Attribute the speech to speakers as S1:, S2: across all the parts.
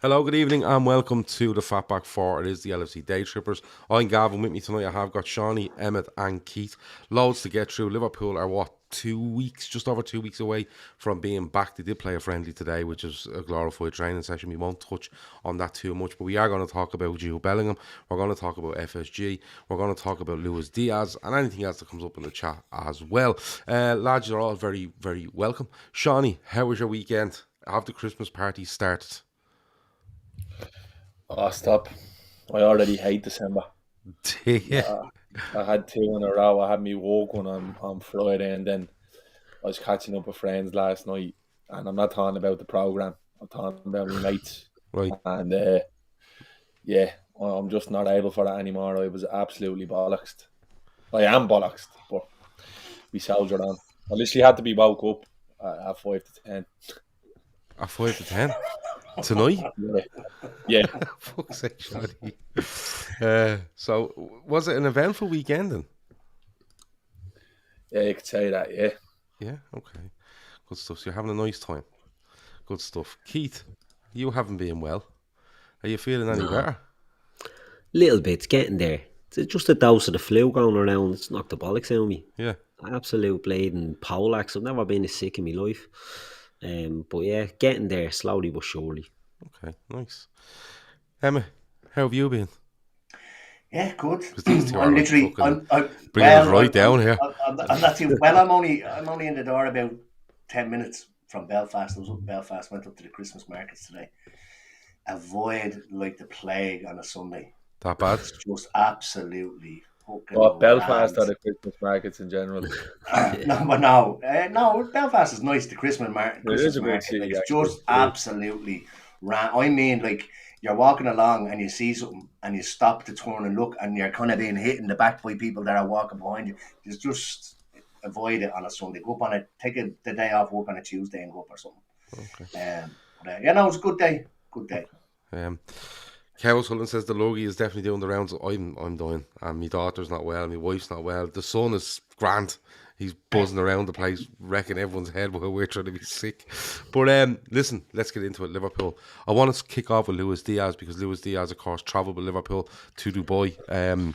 S1: Hello, good evening, and welcome to the Fatback 4. It is the LFC Daytrippers. I'm Gavin. With me tonight, I have got Seany, Emmet, and Keith. Loads to get through. Liverpool are, just over 2 weeks away from being back. They did play a friendly today, which is a glorified training session. We won't touch on that too much, but we are going to talk about Jude Bellingham. We're going to talk about FSG. We're going to talk about Diaz, and anything else that comes up in the chat as well. Lads, you're all very, very welcome. Seany, how was your weekend? Have the Christmas party started?
S2: Oh, stop. I already hate December.
S1: Yeah.
S2: I had two in a row. I had me walk one on Friday, and then I was catching up with friends last night. And I'm not talking about the programme, I'm talking about my mates.
S1: Right.
S2: And yeah, I'm just not able for that anymore. I was absolutely bollocksed. I am bollocksed, but we soldiered on. I literally had to be woke up at 5 to 10.
S1: At 5 to 10 tonight.
S2: Yeah. Yeah,
S1: Fuck's sake, Shadi. So was it an eventful weekend then?
S2: yeah, you could say that, yeah.
S1: Yeah. Okay. Good stuff. So you're having a nice time. Good stuff. Keith, you haven't been well. Are you feeling any
S3: No,
S1: better?
S3: little bit, getting there. It's just a dose of the flu going around. It's knocked the bollocks out of me.
S1: Yeah.
S3: Absolute bleeding poleaxe. I've never been this sick in my life. But yeah, getting there slowly but surely.
S1: Okay. Nice. Emma, how have you been?
S4: Yeah, good.
S1: Because these two
S4: I'm
S1: are like
S4: literally,
S1: fucking
S4: I'm
S1: bringing us
S4: well.
S1: right down here.
S4: I'm not too well. I'm only in the door about 10 minutes from Belfast. I was up in Belfast. Went up to the Christmas markets today. Avoid like the plague on a Sunday.
S1: That bad?
S4: It's just absolutely
S2: But
S4: fucking
S2: Belfast
S4: rammed.
S2: are the Christmas markets in general.
S4: No, but no. Belfast is nice. The
S2: It is
S4: Christmas
S2: a good
S4: market, like
S2: city,
S4: it's
S2: actually.
S4: just
S2: It is.
S4: absolutely ran. I mean, like you're walking along and you see something and you stop to turn and look, and you're kind of being hit in the back by people that are walking behind you. Just avoid it on a Sunday. Go up on it. The day off work on a Tuesday and go up or something.
S1: Okay.
S4: Yeah, no, it's a good day. Good day.
S1: Um, Cows Hullen says the Logie is definitely doing the rounds. I'm dying, and my daughter's not well, my wife's not well. The son is grand. He's buzzing around the place, wrecking everyone's head while we're trying to be sick. But listen, let's get into it. Liverpool. I want to kick off with Diaz because Diaz, of course, travelled with Liverpool to Dubai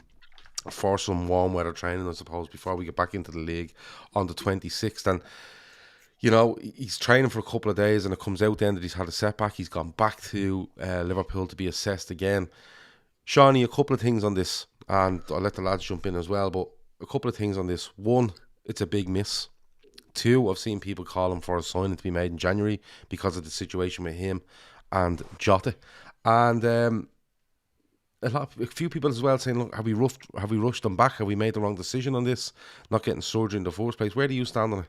S1: for some warm weather training, I suppose, before we get back into the league on the 26th. And you know, he's training for a couple of days and it comes out then that he's had a setback. He's gone back to Liverpool to be assessed again. Seany, a couple of things on this, and I'll let the lads jump in as well, but a couple of things on this. One, it's a big miss. Two, I've seen people calling for a signing to be made in January because of the situation with him and Jota. And a few people as well saying, look, have we rushed them back? Have we made the wrong decision on this? Not getting surgery in the first place. Where do you stand on it?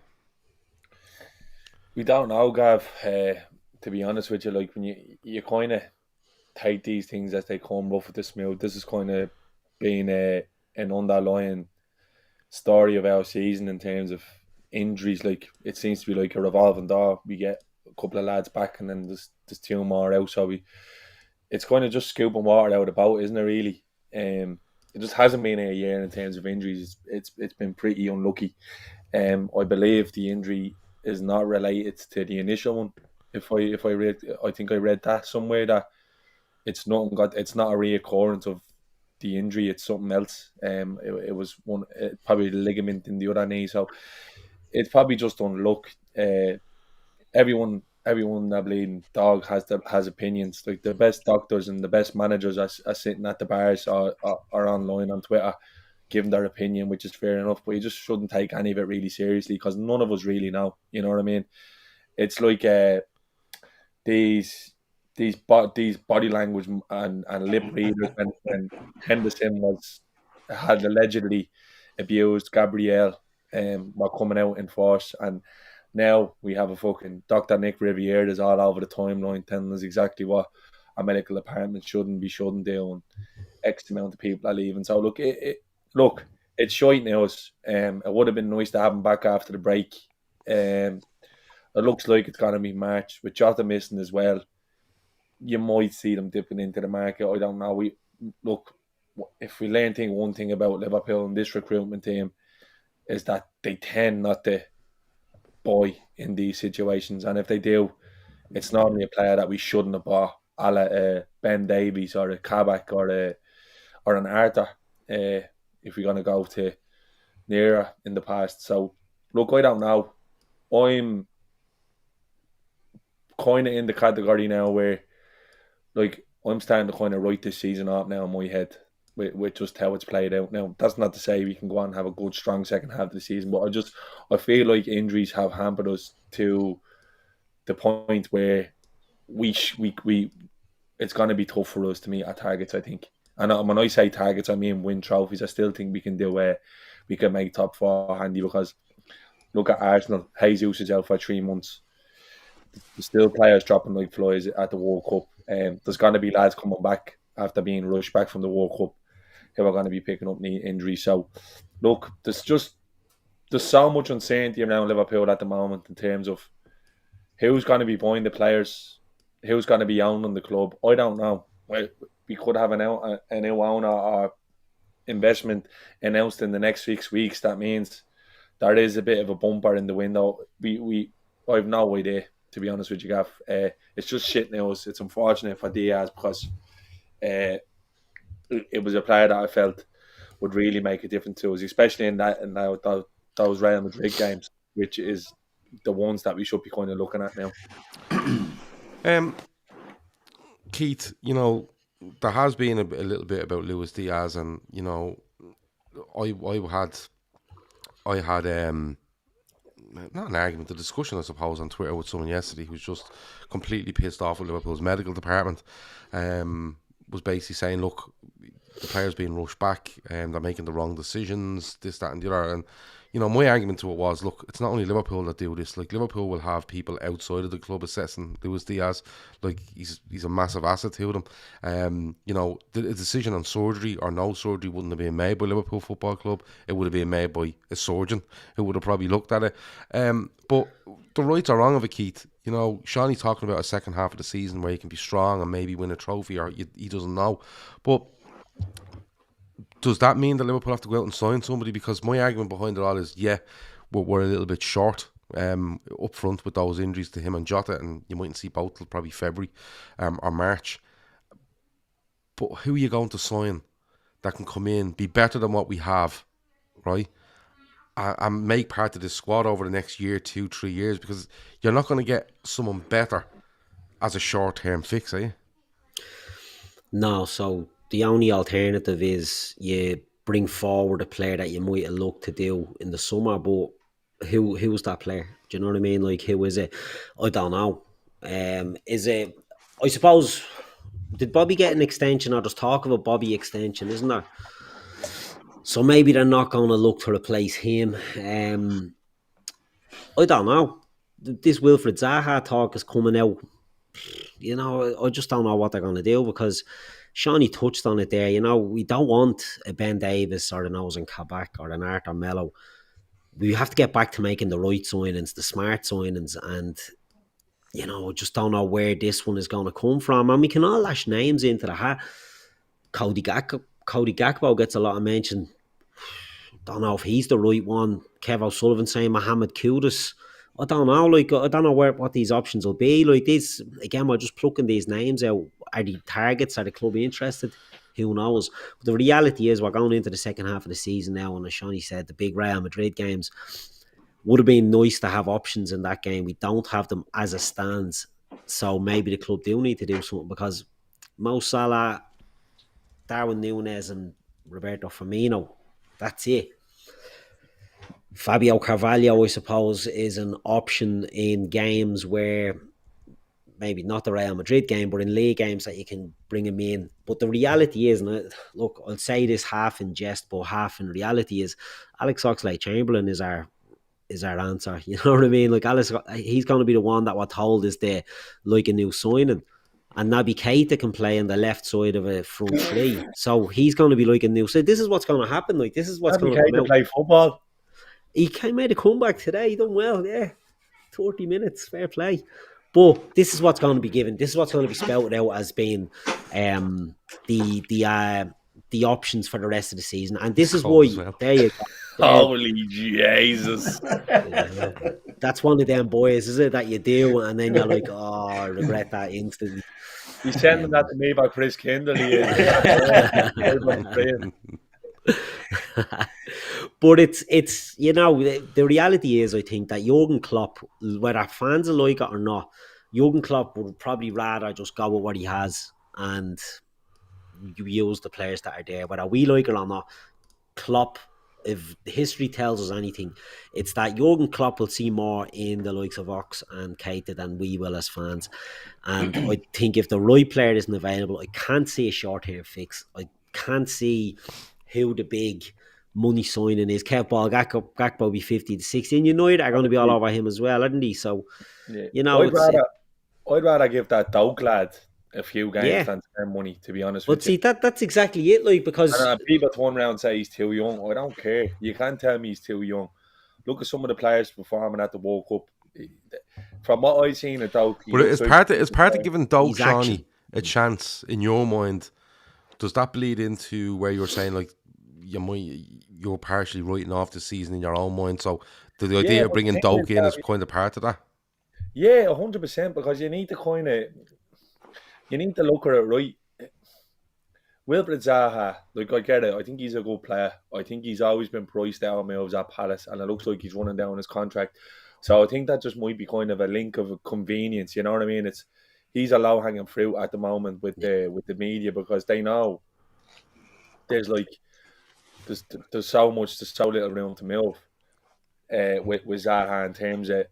S2: We don't know, Gav. To be honest with you, like when you kind of take these things as they come, rough with the smooth. This is kind of being an underlying story of our season in terms of injuries. Like it seems to be like a revolving door. We get a couple of lads back, and then there's two more out. So it's kind of just scooping water out of the boat, isn't it? Really. It just hasn't been a year in terms of injuries. It's been pretty unlucky. I believe the injury is not related to the initial one. If I read, I think I read that somewhere that it's not a reoccurrence of the injury. It's something else. It was probably the ligament in the other knee. So it's probably just unluck. Everyone that bleeding dog has opinions. Like the best doctors and the best managers are sitting at the bars or online on Twitter giving their opinion, which is fair enough. But you just shouldn't take any of it really seriously because none of us really know. You know what I mean? It's like these these body language and lip readers when Henderson had allegedly abused Gabrielle were coming out in force, and now we have a fucking Dr. Nick Riviere is all over the timeline telling us exactly what a medical department shouldn't do, and X amount of people are leaving. So look, it's shite news. It would have been nice to have him back after the break. It looks like it's gonna be March with Jota missing as well. You might see them dipping into the market. I don't know. Look, if we learn one thing about Liverpool and this recruitment team is that they tend not to buy in these situations, and if they do, it's normally a player that we shouldn't have bought. a la Ben Davies or a Kabak or an Arthur, if we're going to go to nearer in the past. So, look, I don't know. I'm kind of in the category now where, like, I'm starting to kind of write this season up now in my head with just how it's played out. Now, that's not to say we can go on and have a good, strong second half of the season, but I feel like injuries have hampered us to the point where it's going to be tough for us to meet our targets, I think. And when I say targets, I mean win trophies. I still think we can we can make top 4 handy, because look at Arsenal. Jesus is out for 3 months. There's still players dropping like flies at the World Cup. There's going to be lads coming back after being rushed back from the World Cup who are going to be picking up knee injuries. So, look, there's so much uncertainty around Liverpool at the moment in terms of who's going to be buying the players, who's going to be owning the club. I don't know. We could have a new owner or investment announced in the next 6 weeks. That means there is a bit of a bumper in the window. I have no idea, to be honest with you, Gav. It's just shit news. It's unfortunate for Diaz, because it was a player that I felt would really make a difference to us, especially in those Real Madrid games, which is the ones that we should be kind of looking at now.
S1: Keith, there has been a little bit about Luis Diaz, and I had not an argument, a discussion, I suppose, on Twitter with someone yesterday who's just completely pissed off with Liverpool's medical department. Was basically saying, look, the players being rushed back and they're making the wrong decisions, this, that and the other. And my argument to it was, look, it's not only Liverpool that do this. Like, Liverpool will have people outside of the club assessing Luis Diaz. Like, he's a massive asset to them. The decision on surgery or no surgery wouldn't have been made by Liverpool Football Club. It would have been made by a surgeon who would have probably looked at it. But the rights are wrong of it, Keith. Seany talking about a second half of the season where he can be strong and maybe win a trophy, or he doesn't know. But does that mean that Liverpool have to go out and sign somebody? Because my argument behind it all is, we're a little bit short up front with those injuries to him and Jota, and you mightn't see both till probably February or March. But who are you going to sign that can come in, be better than what we have, right? And make part of this squad over the next year, 2, 3 years, because you're not going to get someone better as a short-term fix, are you?
S3: No, so the only alternative is you bring forward a player that you might have looked to do in the summer, but who's that player? Do you know what I mean? Like, who is it? I don't know. Is it, I suppose, did Bobby get an extension, or there's talk of a Bobby extension, isn't there? So maybe they're not going to look to replace him. I don't know. This Wilfred Zaha talk is coming out. I just don't know what they're going to do, because Seany touched on it there. We don't want a Ben Davies or an Ozan Kabak or an Arthur Mello. We have to get back to making the right signings, the smart signings, and I just don't know where this one is going to come from. And we can all lash names into the hat. Cody Gakpo gets a lot of mention. Don't know if he's the right one. Kev O'Sullivan saying Mohammed Kudus. I don't know. Like, I don't know what these options will be. Like, this again, we're just plucking these names out. Are the targets? Are the club interested? Who knows? But the reality is, we're going into the second half of the season now, and as Seany said, the big Real Madrid games would have been nice to have options in that game. We don't have them as it stands, so maybe the club do need to do something, because Mo Salah, Darwin Núñez, and Roberto Firmino, that's it. Fabio Carvalho, I suppose, is an option in games where maybe not the Real Madrid game, but in league games that you can bring him in. But the reality is, and look, I'll say this half in jest, but half in reality, is Alex Oxlade-Chamberlain is our answer. You know what I mean? Like, Alex, he's going to be the one that we're told is a new signing. And Naby Keita can play on the left side of a front three. So he's going to be like a new... So this is what's going to happen. Like, this is what's going to come out.
S2: Play football.
S3: He made a comeback today. He done well, yeah. 30 minutes, fair play. But this is what's going to be given. This is what's going to be spouted out as being the options for the rest of the season. And this is why...
S1: Well.
S3: There you go.
S2: Holy Jesus.
S3: That's one of them boys, is it, that you do, and then you're like, oh, I regret that instantly.
S2: He's sending that to me by Chris Kendall. He is.
S3: But it's the reality is, I think that Jurgen Klopp, whether fans like it or not, Jurgen Klopp would probably rather just go with what he has and you use the players that are there, whether we like it or not. Klopp, if history tells us anything, it's that Jurgen Klopp will see more in the likes of Ox and Keita than we will as fans. And I think if the right player isn't available, I can't see a short-term fix. I can't see who the big money signing is. Kev Ball, Gakpo will be 50 to 60, and United are going to be all over him as well, aren't they? So,
S2: I'd rather give that Doak lad a few games than spend money, to be honest with you.
S3: But see, that's exactly it, like, because...
S2: And people turn around and say he's too young. I don't care. You can't tell me he's too young. Look at some of the players performing at the World Cup. From what I've seen at Doak...
S1: But it's part of giving Doak, Seany, a chance, in your mind. Does that bleed into where you're saying, like, you're partially writing off the season in your own mind? So the idea of bringing Doak in is kind of part of that?
S2: Yeah, 100%, because you need to look at it right. Wilfried Zaha, like, I get it. I think he's a good player. I think he's always been priced out of moves at Palace, and it looks like he's running down his contract. So I think that just might be kind of a link of convenience. You know what I mean? He's a low hanging fruit at the moment with the media, because they know there's so little room to move with Zaha in terms of,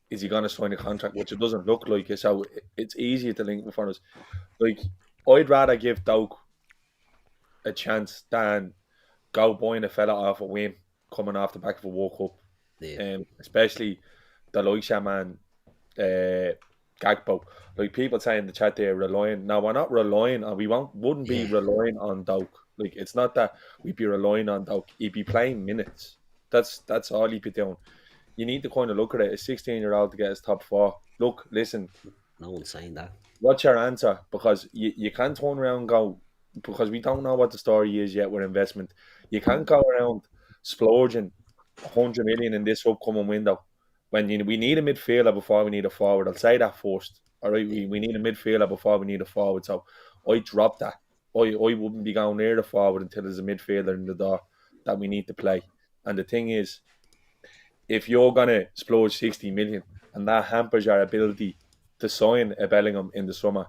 S2: is he going to sign a contract, which it doesn't look like it. So it's easier to link before us. Like, I'd rather give Doak a chance than go buying a fella off a whim coming off the back of a World Cup. Yeah. Especially the likes of man Gakpo. Like, people saying in the chat they're relying. No, we're not relying on. We wouldn't be relying on Doak. Like, it's not that we'd be relying on Doak. He'd be playing minutes. That's all he'd be doing. You need to kind of look at it. A 16-year-old to get his top 4. Look, listen.
S3: No one's saying that.
S2: What's your answer? Because you can't turn around and go, because we don't know what the story is yet with investment. You can't go around splurging 100 million in this upcoming window when we need a midfielder before we need a forward. I'll say that first. All right, we need a midfielder before we need a forward. So I drop that. I wouldn't be going near the forward until there's a midfielder in the door that we need to play. And the thing is, if you're going to splurge 60 million and that hampers your ability to sign a Bellingham in the summer,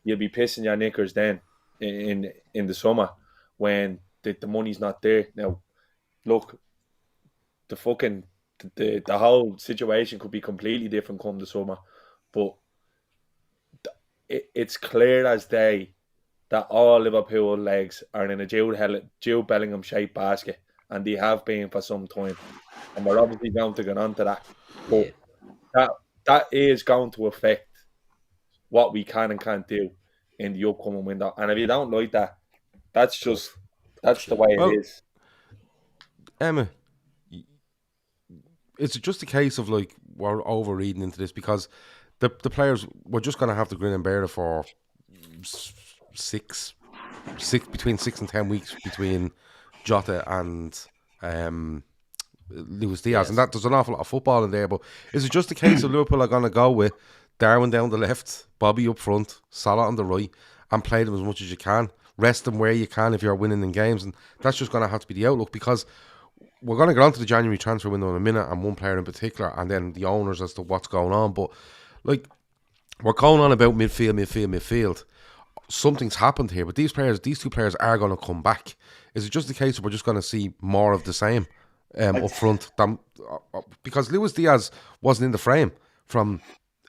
S2: you'll be pissing your knickers then in the summer when the money's not there. Now, look, the whole situation could be completely different come the summer, but it's clear as day that all Liverpool legs are in a Jude Bellingham shaped basket, and they have been for some time. And we're obviously going to get onto that. But that is going to affect what we can and can't do in the upcoming window. And if you don't like that, that's the way it is.
S1: Emma, it's just a case of, like, we're over-reading into this, because the players, we're just going to have to grin and bear it for between 6 and 10 weeks between Jota and Luis Diaz, and that there's an awful lot of football in there. But is it just a case of Liverpool are going to go with Darwin down the left, Bobby up front, Salah on the right, and play them as much as you can, rest them where you can if you're winning in games? And that's just going to have to be the outlook, because we're going to get on to the January transfer window in a minute, and one player in particular, and then the owners as to what's going on. But, like, we're going on about midfield. Something's happened here, but these two players are going to come back. Is it just a case of we're just going to see more of the same up front? Because Luis Diaz wasn't in the frame from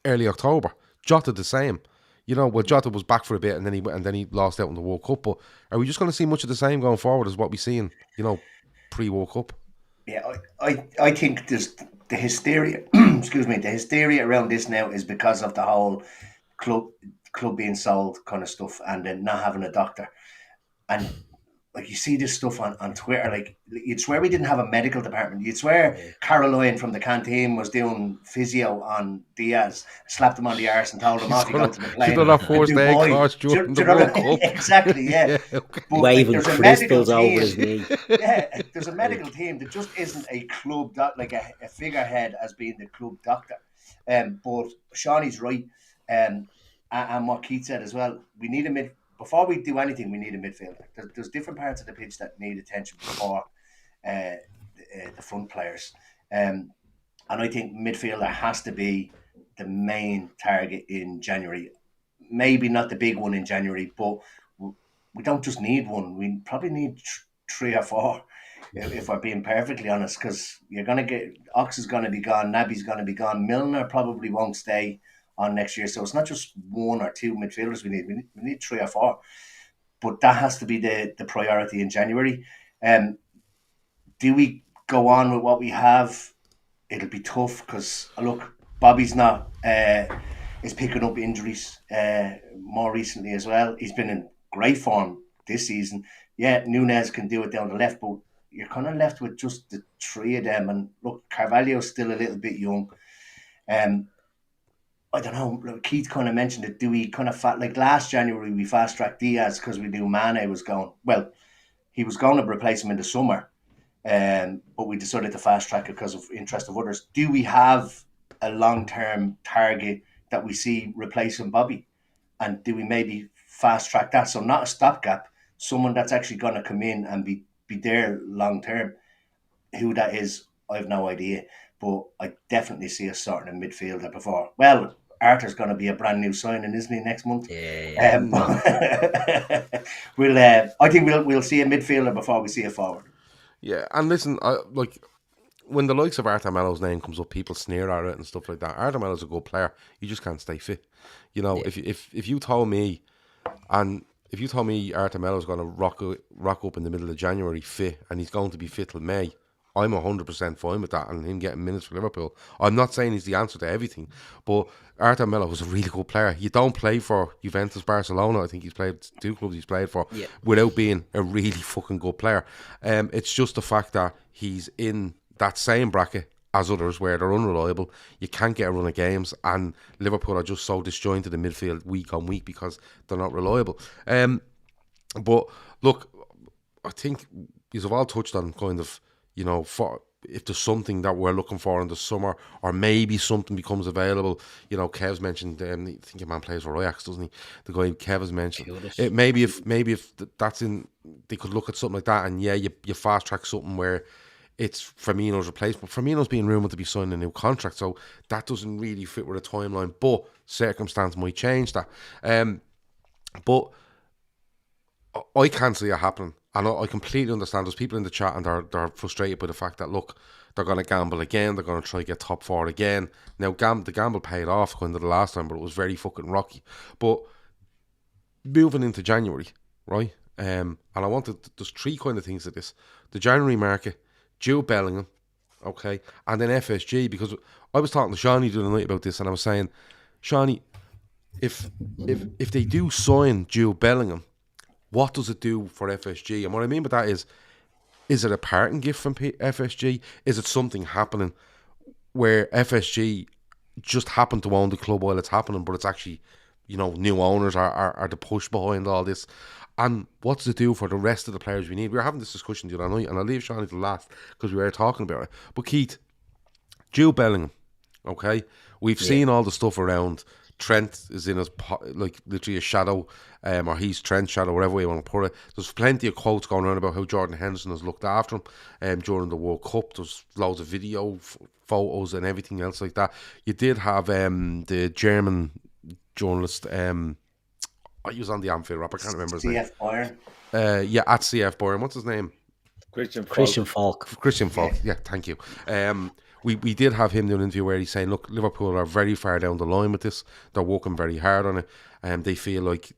S1: early October. Jota the same. Jota was back for a bit, and then he lost out in the World Cup. But are we just going to see much of the same going forward as what we seen, pre-World Cup?
S4: Yeah, I think there's the hysteria. Excuse me, the hysteria around this now is because of the whole club being sold kind of stuff, and then not having a doctor. And like you see this stuff on Twitter, like you'd swear we didn't have a medical department. You'd swear Caroline from the canteen was doing physio on Diaz, slapped him on the arse and told him off you go to the
S1: She's
S4: plane
S1: done a
S4: and
S1: first aid
S4: Dubai.
S1: course
S4: Do
S1: during the
S4: you know
S1: World
S4: what I mean?
S1: Cup.
S4: Exactly, yeah.
S1: Okay.
S4: But
S3: Waving
S4: there's a medical
S3: crystals over
S4: team.
S3: his knee.
S4: Yeah, there's a medical team that just isn't a club like a figurehead as being the club doctor. But Shawnee's right. And what Keith said as well, we need a before we do anything, we need a midfielder. There's different parts of the pitch that need attention before the front players. And I think midfielder has to be the main target in January. Maybe not the big one in January, but we don't just need one. We probably need 3 or 4, if we're being perfectly honest, because you're going to get Ox is going to be gone, Naby's going to be gone, Milner probably won't stay on next year. So it's not just 1 or 2 midfielders we need. We need 3 or 4. But that has to be the priority in January. Do we go on with what we have? It'll be tough because, look, Bobby's not is picking up injuries more recently as well. He's been in great form this season. Yeah, Núñez can do it down the left, but you're kind of left with just the 3 of them. And look, Carvalho's still a little bit young. I don't know. Keith kind of mentioned it. Do we kind of like last January we fast tracked Diaz because we knew Mane was going. Well, he was going to replace him in the summer, but we decided to fast track it because of interest of others. Do we have a long term target that we see replacing Bobby, and do we maybe fast track that? So not a stopgap, someone that's actually going to come in and be there long term. Who that is, I have no idea. But I definitely see us sorting a midfielder before. Well, Arthur's going to be a brand new signing, isn't he, next month?
S3: Yeah.
S4: I think we'll see a midfielder before we see a forward.
S1: Yeah, and listen, like when the likes of Arthur Mello's name comes up, people sneer at it and stuff like that. Arthur Mello's a good player. You just can't stay fit. You know, if you told me, Arthur Mello's going to rock up in the middle of January fit, and he's going to be fit till May, I'm 100% fine with that, and him getting minutes for Liverpool. I'm not saying he's the answer to everything, but Arthur Melo was a really good player. You don't play for Juventus, Barcelona. I think he's played 2 clubs he's played for without being a really fucking good player. It's just the fact that he's in that same bracket as others where they're unreliable. You can't get a run of games, and Liverpool are just so disjointed in midfield week on week because they're not reliable. But look, I think you've all touched on kind of, you know, for if there's something that we're looking for in the summer, or maybe something becomes available. You know, Kev's mentioned, I think your man plays for Ajax, doesn't he? The guy Kev has mentioned. Maybe if that's in, they could look at something like that, and you fast track something where it's Firmino's replacement. Firmino's being rumoured to be signing a new contract, so that doesn't really fit with a timeline, but circumstance might change that. But I can't see it happening. And I completely understand there's people in the chat and they're frustrated by the fact that, look, they're going to gamble again, they're going to try to get top 4 again. Now, the gamble paid off kind of the last time, but it was very fucking rocky. But moving into January, right? And I wanted, there's 3 kind of things to this. The January market, Jude Bellingham, okay, and then FSG, because I was talking to Seany the other night about this, and I was saying, Seany, if they do sign Jude Bellingham, what does it do for FSG? And what I mean by that is it a parting gift from FSG? Is it something happening where FSG just happen to own the club while it's happening, but it's actually, you know, new owners are the push behind all this? And what does it do for the rest of the players we need? We were having this discussion the other night, and I'll leave Seany to last because we were talking about it. But Keith, Jude Bellingham, okay? We've seen all the stuff around. Trent is in his, like, literally a shadow, or he's Trent's shadow, whatever way you want to put it. There's plenty of quotes going around about how Jordan Henderson has looked after him during the World Cup. There's loads of video photos and everything else like that. You did have the German journalist, he was on the Anfield rap, I can't remember his name.
S4: CF Bayern.
S1: At CF Bayern. What's his name?
S3: Christian Falk.
S1: Christian Falk, yeah, thank you. We did have him do an interview where he's saying, look, Liverpool are very far down the line with this. They're working very hard on it, and they feel like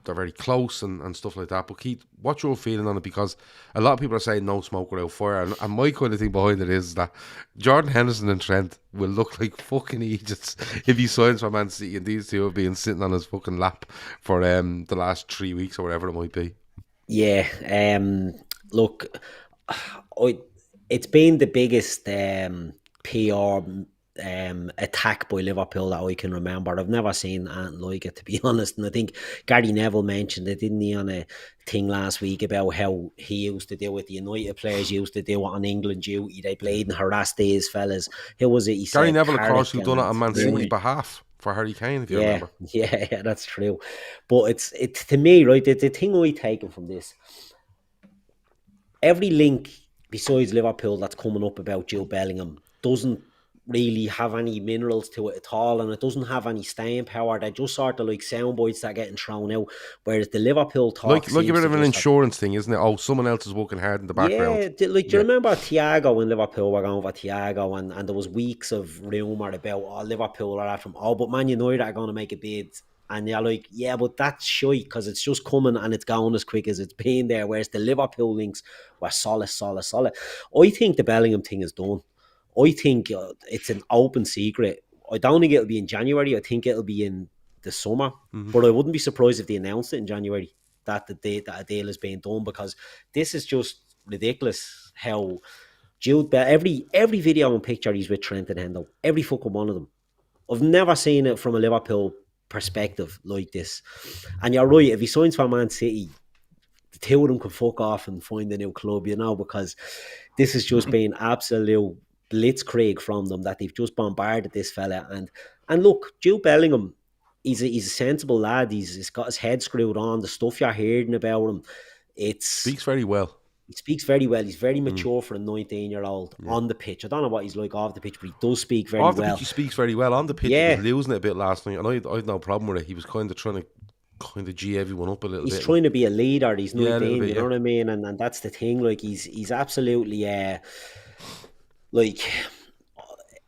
S1: they're very close and stuff like that. But Keith, what's your feeling on it? Because a lot of people are saying no smoke without fire, and my kind of thing behind it is that Jordan Henderson and Trent will look like fucking idiots if he signs for Man City, and these two have been sitting on his fucking lap for the last 3 weeks or whatever it might be.
S3: Yeah, look, it's been the biggest PR attack by Liverpool that I can remember. I've never seen anything like it, to be honest. And I think Gary Neville mentioned it, didn't he, on a thing last week about how he used to do it. The United players used to do it on England duty. They played and harassed these fellas. Who was it? He
S1: Gary
S3: said
S1: Neville, of course,
S3: Carrick
S1: who done it
S3: and
S1: on Man City's
S2: Rooney.
S1: behalf for Harry Kane, if you
S3: yeah,
S1: remember.
S3: yeah, that's true. But it's to me, right, the thing I taken from this, every link besides Liverpool that's coming up about Jude Bellingham doesn't really have any minerals to it at all, and it doesn't have any staying power. They're just sort of like sound bites that are getting thrown out, whereas the Liverpool talk
S1: Like a
S3: seems
S1: bit
S3: to
S1: of an
S3: just have,
S1: insurance thing, isn't it? Oh, someone else is working hard in the background.
S3: yeah, do you
S1: Yeah.
S3: remember Thiago when Liverpool were going for Thiago, and there was weeks of rumour about, oh, Liverpool are after him, oh, but Man United are going to make a bid. And you're like, yeah, but that's shite because it's just coming and it's going as quick as it's been there. Whereas the Liverpool links were solid, solid, solid. I think the Bellingham thing is done. I think it's an open secret. I don't think it'll be in January. I think it'll be in the summer. But I wouldn't be surprised if they announced it in January that the date that a deal is being done, because this is just ridiculous how Jude every video and picture he's with Trent and Hendo, every fucking one of them. I've never seen it from a Liverpool perspective like this. And you're right, if he signs for Man City, the two of them can fuck off and find a new club, because this has just been absolute blitzkrieg from them, that they've just bombarded this fella. And look, Jude Bellingham, he's a sensible lad. He's got his head screwed on. The stuff you're hearing about him,
S1: Speaks very well.
S3: he speaks very well. He's very mature for a 19-year-old on the pitch. I don't know what he's like off the pitch, but he does speak very
S1: Off the
S3: well.
S1: pitch, he speaks very well. On the pitch,
S3: Yeah.
S1: he was losing it a bit last night, and I had no problem with it. He was kind of trying to G everyone up a little bit.
S3: He's trying to be a leader. He's 19,
S1: Yeah, a little bit,
S3: you know what I mean? And that's the thing. Like, he's absolutely like,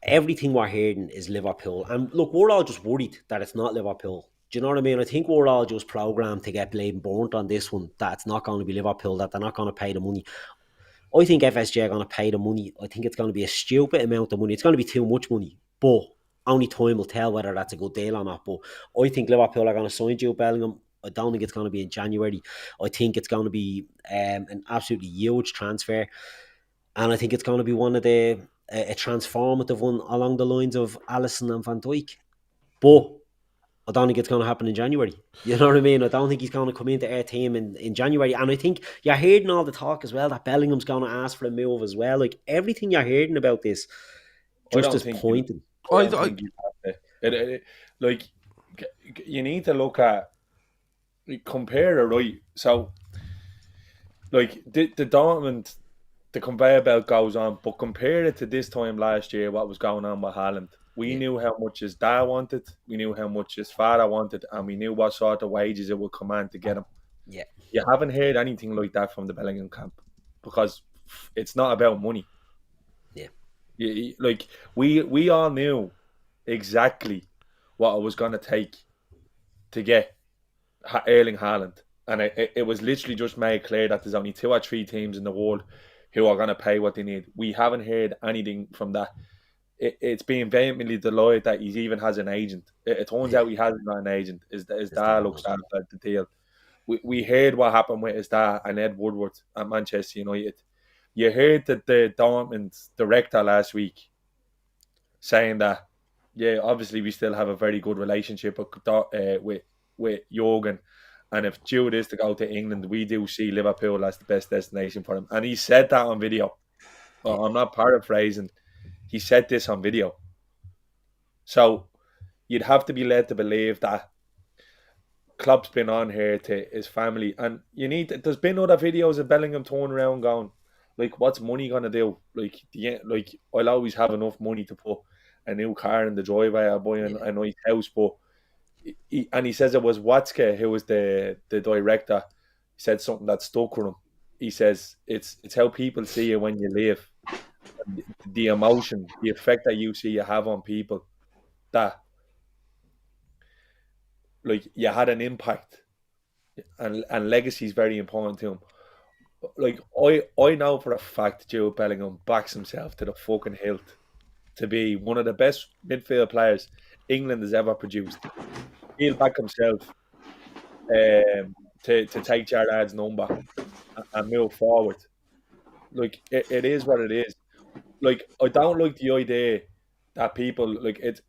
S3: everything we're hearing is Liverpool. And look, we're all just worried that it's not Liverpool. Do you know what I mean? I think we're all just programmed to get blamed burnt on this one, that it's not going to be Liverpool, that they're not going to pay the money. I think FSG are going to pay the money. I think it's going to be a stupid amount of money. It's going to be too much money, but only time will tell whether that's a good deal or not. But I think Liverpool are going to sign Jude Bellingham. I don't think it's going to be in January. I think it's going to be an absolutely huge transfer, and I think it's going to be one of a transformative one along the lines of Alisson and Van Dijk. But I don't think it's going to happen in January. You know what I mean? I don't think he's going to come into our team in January. And I think you're hearing all the talk as well that Bellingham's going to ask for a move as well. Like, everything you're hearing about this just is pointing.
S2: I don't think you have to. Like, you need to look at, compare it, right? So, like, the Dortmund, the conveyor belt goes on, but compare it to this time last year, what was going on with Haaland. We knew how much his dad wanted, we knew how much his father wanted, and we knew what sort of wages it would command to get him.
S3: Yeah.
S2: You haven't heard anything like that from the Bellingham camp, because it's not about money.
S3: Yeah.
S2: Like, we all knew exactly what it was going to take to get Erling Haaland. And it was literally just made clear that there's only 2 or 3 teams in the world who are going to pay what they need. We haven't heard anything from that. It's being vehemently denied that he even has an agent. It turns out he hasn't got an agent. His dad looks after the deal. We heard what happened with his dad and Ed Woodward at Manchester United. You heard that the Dortmund director last week saying that, yeah, obviously we still have a very good relationship with Jurgen. And if Jude is to go to England, we do see Liverpool as the best destination for him. And he said that on video. Well, I'm not paraphrasing. He said this on video. So you'd have to be led to believe that Klopp's been on here to his family. And there's been other videos of Bellingham turning around going, like, what's money going to do? Like, I'll always have enough money to put a new car in the driveway. I'll buy a nice house. But he says it was Watzke who was the director. He said something that stuck with him. He says it's how people see you when you leave. The emotion, the effect that you see you have on people, that, like, you had an impact, and legacy is very important to him. Like, I know for a fact Jude Bellingham backs himself to the fucking hilt to be one of the best midfield players England has ever produced. He'll back himself to take Gerrard's number and move forward. Like it is what it is. Like I don't like the idea that people like it.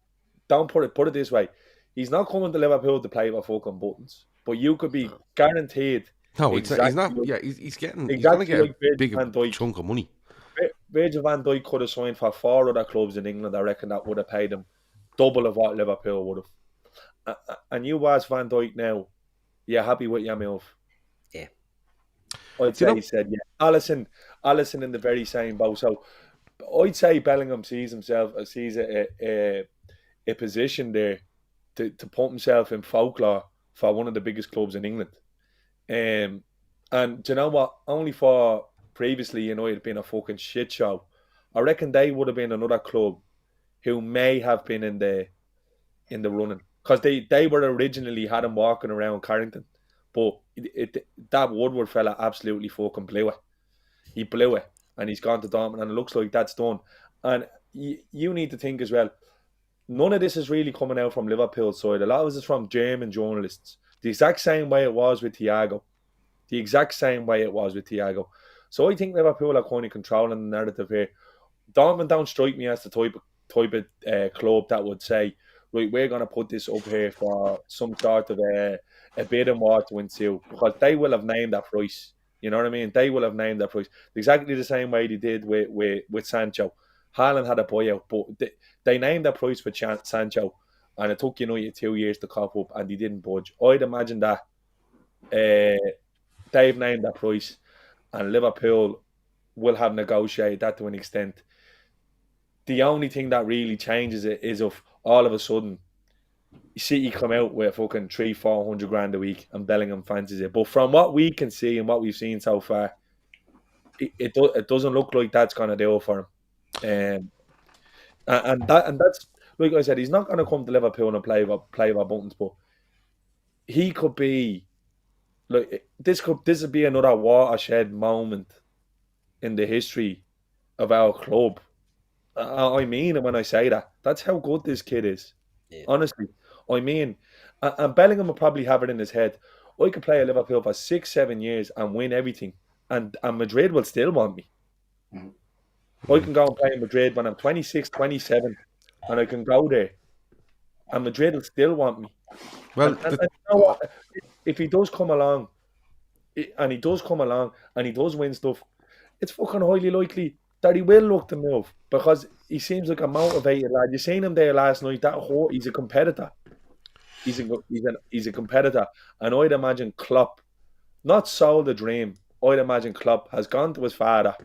S2: Don't put it this way. He's not coming to Liverpool to play with fucking buttons, but you could be guaranteed
S1: No, he's
S2: exactly
S1: not. Yeah, he's going to
S2: exactly
S1: get a
S2: like Virgil
S1: big
S2: van Dijk.
S1: chunk of money.
S2: Virgil van Dijk could have signed for 4 other clubs in England. I reckon that would have paid him double of what Liverpool would have. And you ask Van Dijk now, you happy with your move?
S3: Yeah.
S2: I'd say he said, yeah. Allison in the very same boat. So I'd say Bellingham sees a position there to put himself in folklore for one of the biggest clubs in England. And do you know what? Only for previously United being a fucking shit show, I reckon they would have been another club who may have been in the running, because they were originally had him walking around Carrington, but that Woodward fella absolutely fucking blew it. He blew it, and he's gone to Dortmund, and it looks like that's done. And you need to think as well. None of this is really coming out from Liverpool's side. A lot of this is from German journalists. The exact same way it was with Thiago. The exact same way it was with Thiago. So I think Liverpool are kind of controlling the narrative here. Dortmund don't strike me as the type of club that would say, right, we're going to put this up here for some sort of a bid and war to ensue, because they will have named that price. You know what I mean? They will have named that price exactly the same way they did with Sancho. Haaland had a buyout, but they named that price for Sancho, and it took United 2 years to cop up, and they didn't budge. I'd imagine that they've named that price, and Liverpool will have negotiated that to an extent. The only thing that really changes it is if all of a sudden City come out with fucking 300-400 grand a week and Bellingham fancies it. But from what we can see and what we've seen so far, it doesn't look like that's going to do it for him. And that's, like I said, he's not going to come to Liverpool and play with buttons, but he could be like this would be another watershed moment in the history of our club. I mean it when I say that. That's how good this kid is. Yeah. Honestly, I mean, and Bellingham will probably have it in his head. I could play at Liverpool for 6-7 years and win everything, and Madrid will still want me. I can go and play in Madrid when I'm 26, 27, and I can go there, and Madrid will still want me. Well, and you know what? If he does come along, and he does win stuff, it's fucking highly likely that he will look to move, because he seems like a motivated lad. You seen him there last night. He's a competitor. He's a competitor, and I'd imagine Klopp, not sold the dream. I'd imagine Klopp has gone to his father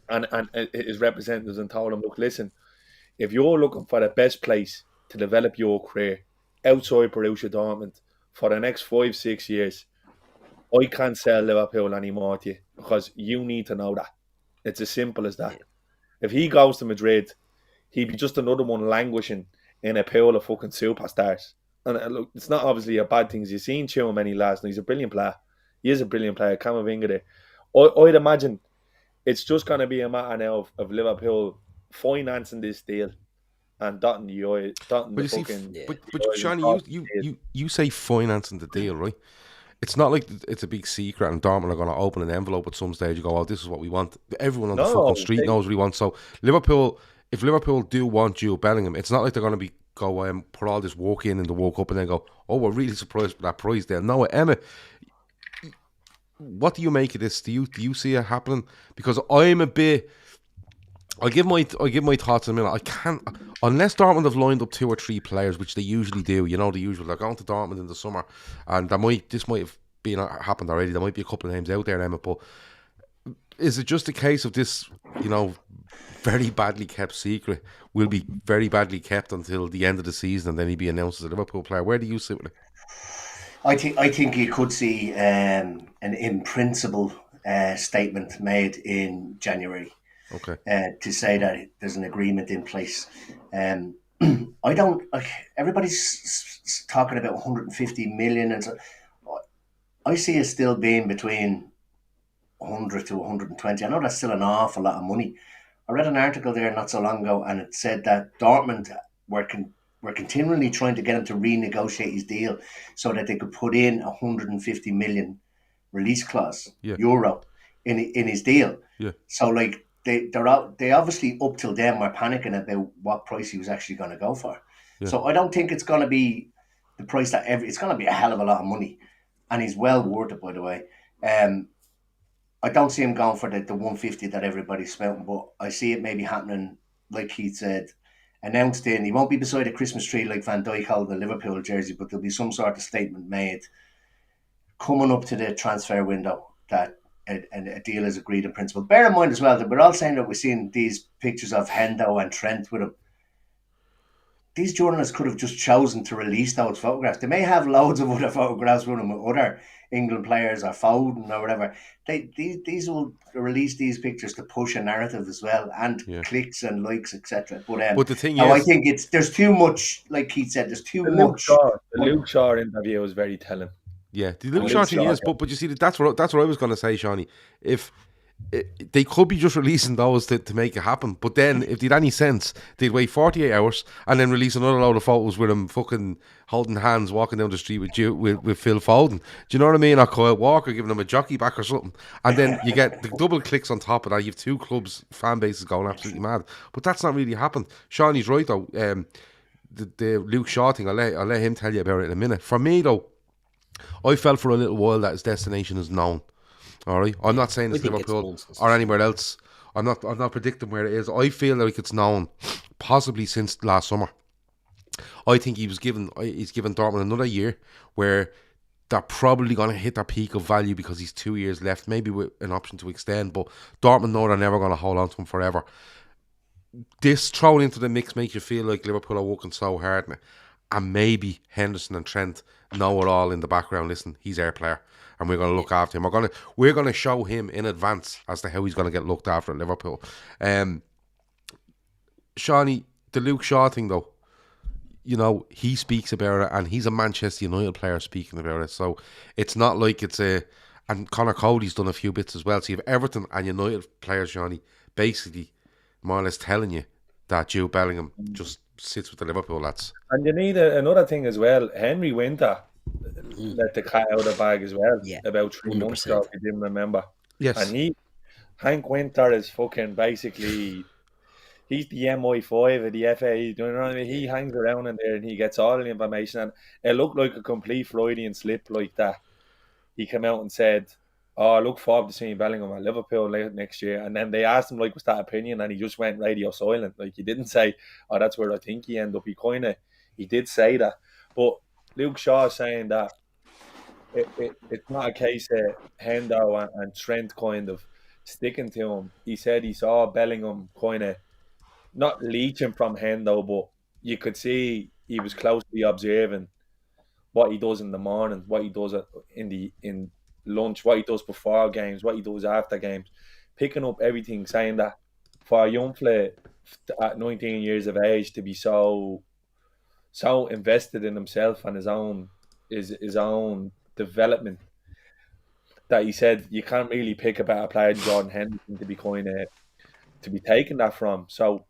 S2: and his representatives and told him, look, listen, if you're looking for the best place to develop your career outside Borussia Dortmund for the next 5-6 years, I can't sell Liverpool anymore to you, because you need to know that. It's as simple as that. Yeah. If he goes to Madrid, he'd be just another one languishing in a pool of fucking superstars. And look, it's not obviously a bad thing. You've seen Tchouaméni last night. He's a brilliant player. He is a brilliant player. Camavinga there. I'd imagine it's just going to be a matter now of Liverpool financing this deal and dotting the I.
S1: But Seany, you say financing the deal, right? It's not like it's a big secret and Dortmund are going to open an envelope at some stage and go, oh, this is what we want. Everyone on the fucking street knows what he wants. So if Liverpool do want Jude Bellingham, it's not like they're going to go and put all this work in the World Cup and then go, oh, we're really surprised with that prize there. No, Emmet, what do you make of this? Do you see it happening? Because I'm a bit... I'll give my thoughts in a minute. I can't, unless Dortmund have lined up 2 or 3 players, which they usually do. You know, the usual. They're going to Dortmund in the summer, and this might have happened already. There might be a couple of names out there, Emma. But is it just a case of this, very badly kept secret will be very badly kept until the end of the season, and then he'll be announced as a Liverpool player? Where do you sit with it?
S4: I think you could see an in principle statement made in January.
S1: Okay.
S4: To say that there's an agreement in place. I don't. Everybody's talking about 150 million, and so I see it still being between 100 to 120. I know that's still an awful lot of money. I read an article there not so long ago, and it said that Dortmund were were continually trying to get him to renegotiate his deal so that they could put in 150 million release clause euro in his deal.
S1: Yeah.
S4: So like they obviously up till then were panicking about what price he was actually going to go for.
S1: Yeah.
S4: So I don't think it's going to be the price that it's going to be a hell of a lot of money, and he's well worth it, by the way. I don't see him going for the 150 that everybody's spouting, but I see it maybe happening, like Keith said, announced in. He won't be beside a Christmas tree like Van Dijk held the Liverpool jersey, but there'll be some sort of statement made coming up to the transfer window that a deal is agreed in principle. Bear in mind as well that we're all saying that we're seeing these pictures of Hendo and Trent with him. These journalists could have just chosen to release those photographs. They may have loads of other photographs with them with other England players or Foden or whatever. These will release these pictures to push a narrative as well, and clicks and likes, etc. But
S1: the thing
S4: is, I think there's too much. Like Keith said, there's too much.
S2: The Luke Shaw interview was very telling.
S1: Yeah, the Luke Shaw thing is, but you see that's what I was going to say, Shawnee. If they could be just releasing those to make it happen, but then if they'd any sense, they'd wait 48 hours and then release another load of photos with him fucking holding hands, walking down the street with Phil Foden. Do you know what I mean? Or Kyle Walker giving him a jockey back or something, and then you get the double clicks on top of that. You have two clubs, fan bases going absolutely mad. But that's not really happened. Shawnee's right though. The Luke Shaw thing, I'll let him tell you about it in a minute. For me though, I felt for a little while that his destination is known. All right, I'm not saying it's Liverpool or anywhere else. I'm not predicting where it is. I feel like it's known, possibly since last summer. I think he's given Dortmund another year where they're probably going to hit their peak of value because he's 2 years left, maybe with an option to extend. But Dortmund know they're never going to hold on to him forever. This thrown into the mix makes you feel like Liverpool are working so hard now. And maybe Henderson and Trent know it all in the background. Listen, he's our player, and we're going to look after him. We're going to show him in advance as to how he's going to get looked after at Liverpool. Shawnee, the Luke Shaw thing though, you know, he speaks about it, and he's a Manchester United player speaking about it. So it's not like it's and Conor Cody's done a few bits as well. So you have Everton and United players, Shawnee, basically more or less telling you that Jude Bellingham just sits with the Liverpool lads.
S2: And you need another thing as well. Henry Winter let the cat out of the bag as well.
S3: Yeah,
S2: about 3 months ago, if you didn't remember.
S1: Yes.
S2: And Hank Winter is fucking basically, he's the MI5 of the FA. You know what I mean? He hangs around in there and he gets all the information. And it looked like a complete Freudian slip like that. He came out and said, I look forward to seeing Bellingham at Liverpool next year. And then they asked him, like, what's that opinion? And he just went radio silent. Like, he didn't say, that's where I think he ended up. He did say that. But Luke Shaw is saying that it's not a case of Hendo and Trent kind of sticking to him. He said he saw Bellingham kind of not leeching from Hendo, but you could see he was closely observing what he does in the morning, what he does in lunch, what he does before games, what he does after games, picking up everything, saying that for a young player at 19 years of age to be so invested in himself and his own development, that he said you can't really pick a better player than Jordan Henderson to be taking that from. So,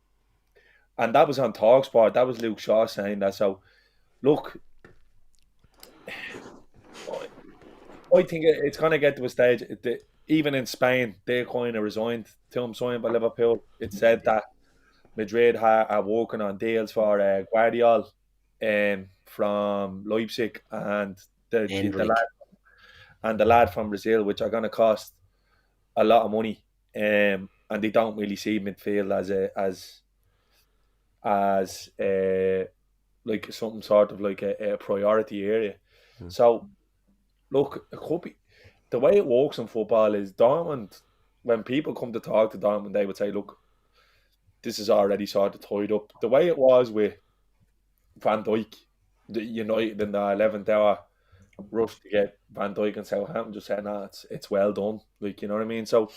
S2: and that was on TalkSport. That was Luke Shaw saying that. So, look, I think it's going to get to a stage, even in Spain, they kind of resigned to him signing by Liverpool. It said that Madrid are working on deals for Guardiola from Leipzig and the lad from Brazil, which are going to cost a lot of money. And they don't really see midfield as like something sort of like a priority area. So, look, it could be, the way it works in football is Dortmund, when people come to talk to Dortmund, they would say, look, this is already sort of tied up. The way it was with Van Dijk, the United in the 11th hour rush to get Van Dijk and Southampton just saying, it's well done. Like, you know what I mean? So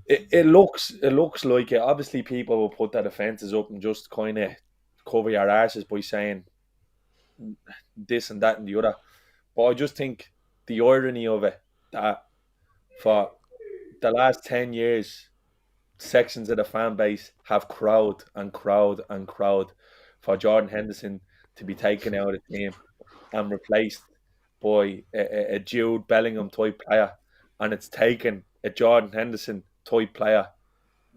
S2: it looks like it. Obviously, people will put their defences up and just kind of cover your asses by saying this and that and the other. But I just think the irony of it, that for the last 10 years, sections of the fan base have crowd for Jordan Henderson to be taken out of the team and replaced by a Jude Bellingham type player, and it's taken a Jordan Henderson type player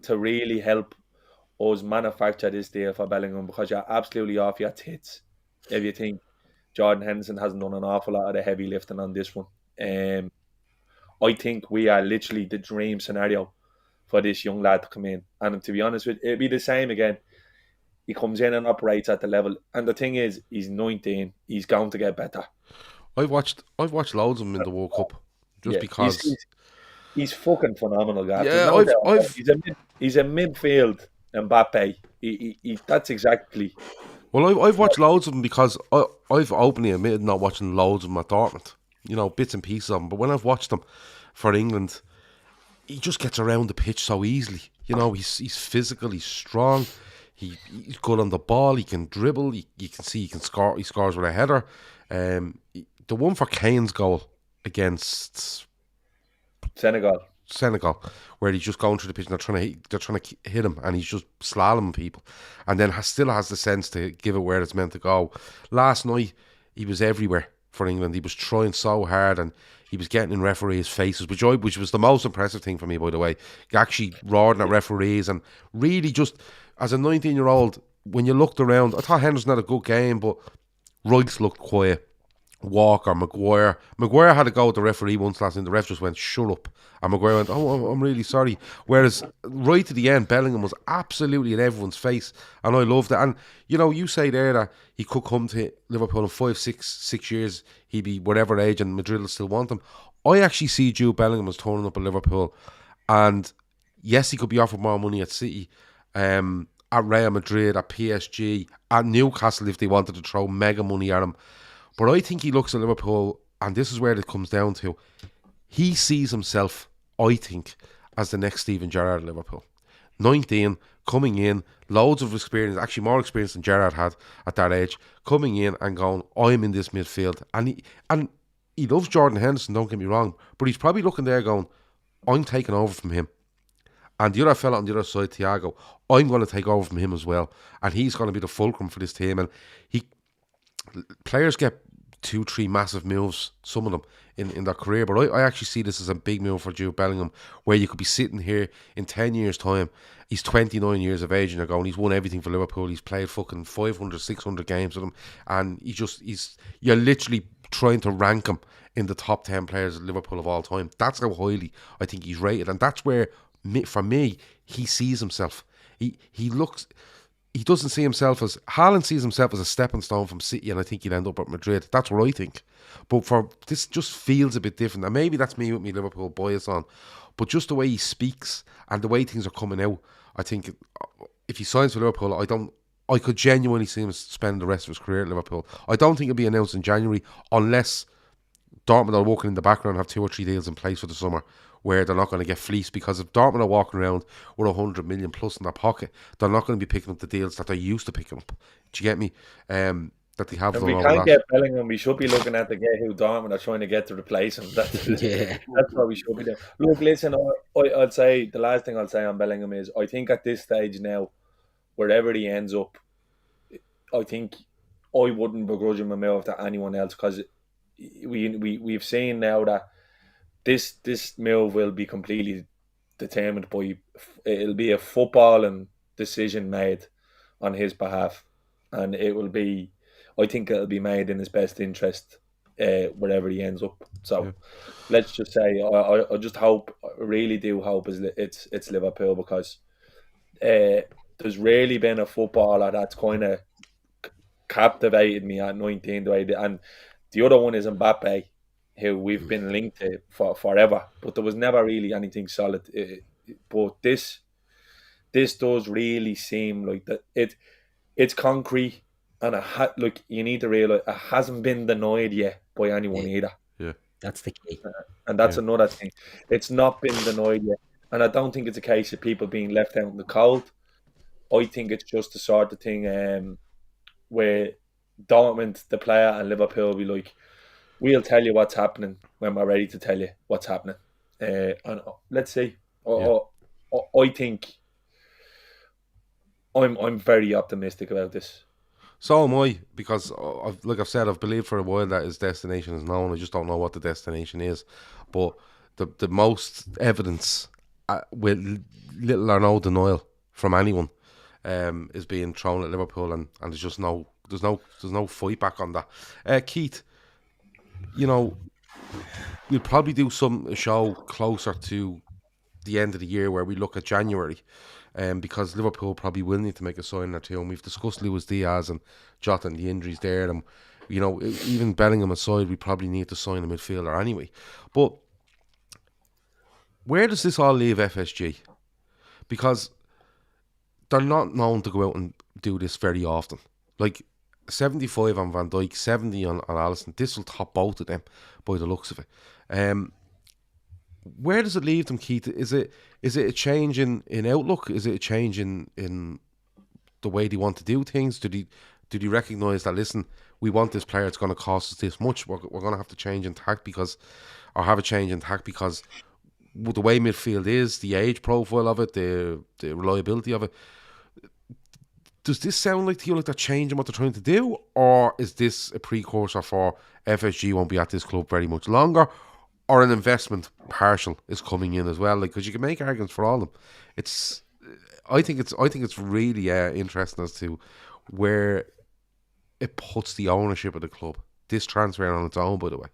S2: to really help us manufacture this deal for Bellingham, because you're absolutely off your tits if you think Jordan Henderson hasn't done an awful lot of the heavy lifting on this one. I think we are literally the dream scenario for this young lad to come in. And to be honest with you, it'd be the same again. He comes in and operates at the level. And the thing is, he's 19. He's going to get better.
S1: I've watched loads of them in the World Cup just because
S2: he's fucking phenomenal, guy.
S1: Yeah,
S2: he's a midfield Mbappe. That's exactly.
S1: Well, I've watched loads of them because I've openly admitted not watching loads of them at Dortmund. You know, bits and pieces of them. But when I've watched them for England, he just gets around the pitch so easily. You know, he's physical, he's strong, he's good on the ball, he can dribble, you can see he can score. He scores with a header. The one for Kane's goal against Senegal, where he's just going through the pitch and they're trying to hit him, and he's just slaloming people, and then still has the sense to give it where it's meant to go. Last night he was everywhere for England. He was trying so hard, and he was getting in referees' faces, which was the most impressive thing for me, by the way. Actually roaring at referees, and really just as a 19-year-old, when you looked around, I thought Henderson had a good game, but Rice looked quiet. Walker, Maguire had to go with the referee once last night. The ref just went, shut up. And Maguire went, oh, I'm really sorry. Whereas right to the end, Bellingham was absolutely in everyone's face. And I loved it. And, you know, you say there that he could come to Liverpool in 6 years. He'd be whatever age and Madrid will still want him. I actually see Jude Bellingham as turning up at Liverpool. And yes, he could be offered more money at City, at Real Madrid, at PSG, at Newcastle if they wanted to throw mega money at him. But I think he looks at Liverpool, and this is where it comes down to. He sees himself, I think, as the next Steven Gerrard at Liverpool. 19, coming in, loads of experience, actually more experience than Gerrard had at that age, coming in and going, I'm in this midfield. And he loves Jordan Henderson, don't get me wrong, but he's probably looking there going, I'm taking over from him. And the other fella on the other side, Thiago, I'm going to take over from him as well. And he's going to be the fulcrum for this team. And players get 2-3 massive moves, some of them, in their career, but I actually see this as a big move for Jude Bellingham, where you could be sitting here in 10 years time, he's 29 years of age and you're going, he's won everything for Liverpool, he's played fucking 500, 600 games with them, and you're literally trying to rank him in the top 10 players of Liverpool of all time. That's how highly I think he's rated, and that's where, for me, he sees himself. He doesn't see himself as... Haaland sees himself as a stepping stone from City, and I think he'll end up at Madrid. That's what I think. But for this just feels a bit different. And maybe that's me with my Liverpool bias on. But just the way he speaks and the way things are coming out, I think if he signs for Liverpool, I could genuinely see him spend the rest of his career at Liverpool. I don't think it'll be announced in January unless Dortmund are walking in the background and have 2 or 3 deals in place for the summer, where they're not going to get fleeced, because if Dortmund are walking around with 100 million plus in their pocket, they're not going to be picking up the deals that they're used to picking up. Do you get me? That they have.
S2: If we can't get Bellingham, we should be looking at the guy who Dortmund are trying to get to replace him. That's what we should be doing. Look, listen, I'd say the last thing I'll say on Bellingham is I think at this stage now, wherever he ends up, I think I wouldn't begrudge him a move to anyone else, because we've seen now that this move will be completely determined by, it'll be a footballing decision made on his behalf, and I think it'll be made in his best interest wherever he ends up. So let's just say I just hope, I really do hope it's Liverpool, because there's really been a footballer that's kind of captivated me at 19 and the other one is Mbappe, who we've been linked to for forever, but there was never really anything solid. But this does really seem like that it's concrete, and look, you need to realise it hasn't been denied yet by anyone either.
S1: Yeah,
S3: that's the key,
S2: and that's another thing. It's not been denied yet, and I don't think it's a case of people being left out in the cold. I think it's just the sort of thing where Dortmund, the player, and Liverpool will be like, we'll tell you what's happening when we're ready to tell you what's happening. And let's see. I think I'm very optimistic about this.
S1: So am I, because like I've said, I've believed for a while that his destination is known. I just don't know what the destination is. But the most evidence, with little or no denial from anyone, is being thrown at Liverpool, and there's just there's no fight back on that. Keith, we'll probably do a show closer to the end of the year where we look at January, because Liverpool probably will need to make a sign or two, and we've discussed Luis Diaz and Jota and the injuries there, and even Bellingham aside, we probably need to sign a midfielder anyway. But where does this all leave FSG? Because they're not known to go out and do this very often. Like 75 on Van Dijk, 70 on Alisson. This will top both of them by the looks of it. Where does it leave them, Keith? Is it a change in outlook? Is it a change in the way they want to do things? Do they recognise that, listen, we want this player, it's going to cost us this much, we're going to have to change in tack because the way midfield is, the age profile of it, the reliability of it. Does this sound like to you like they're changing what they're trying to do, or is this a precursor for FSG won't be at this club very much longer, or an investment partial is coming in as well? Like, because you can make arguments for all of them. I think it's really interesting as to where it puts the ownership of the club. This transfer on its own, by the way.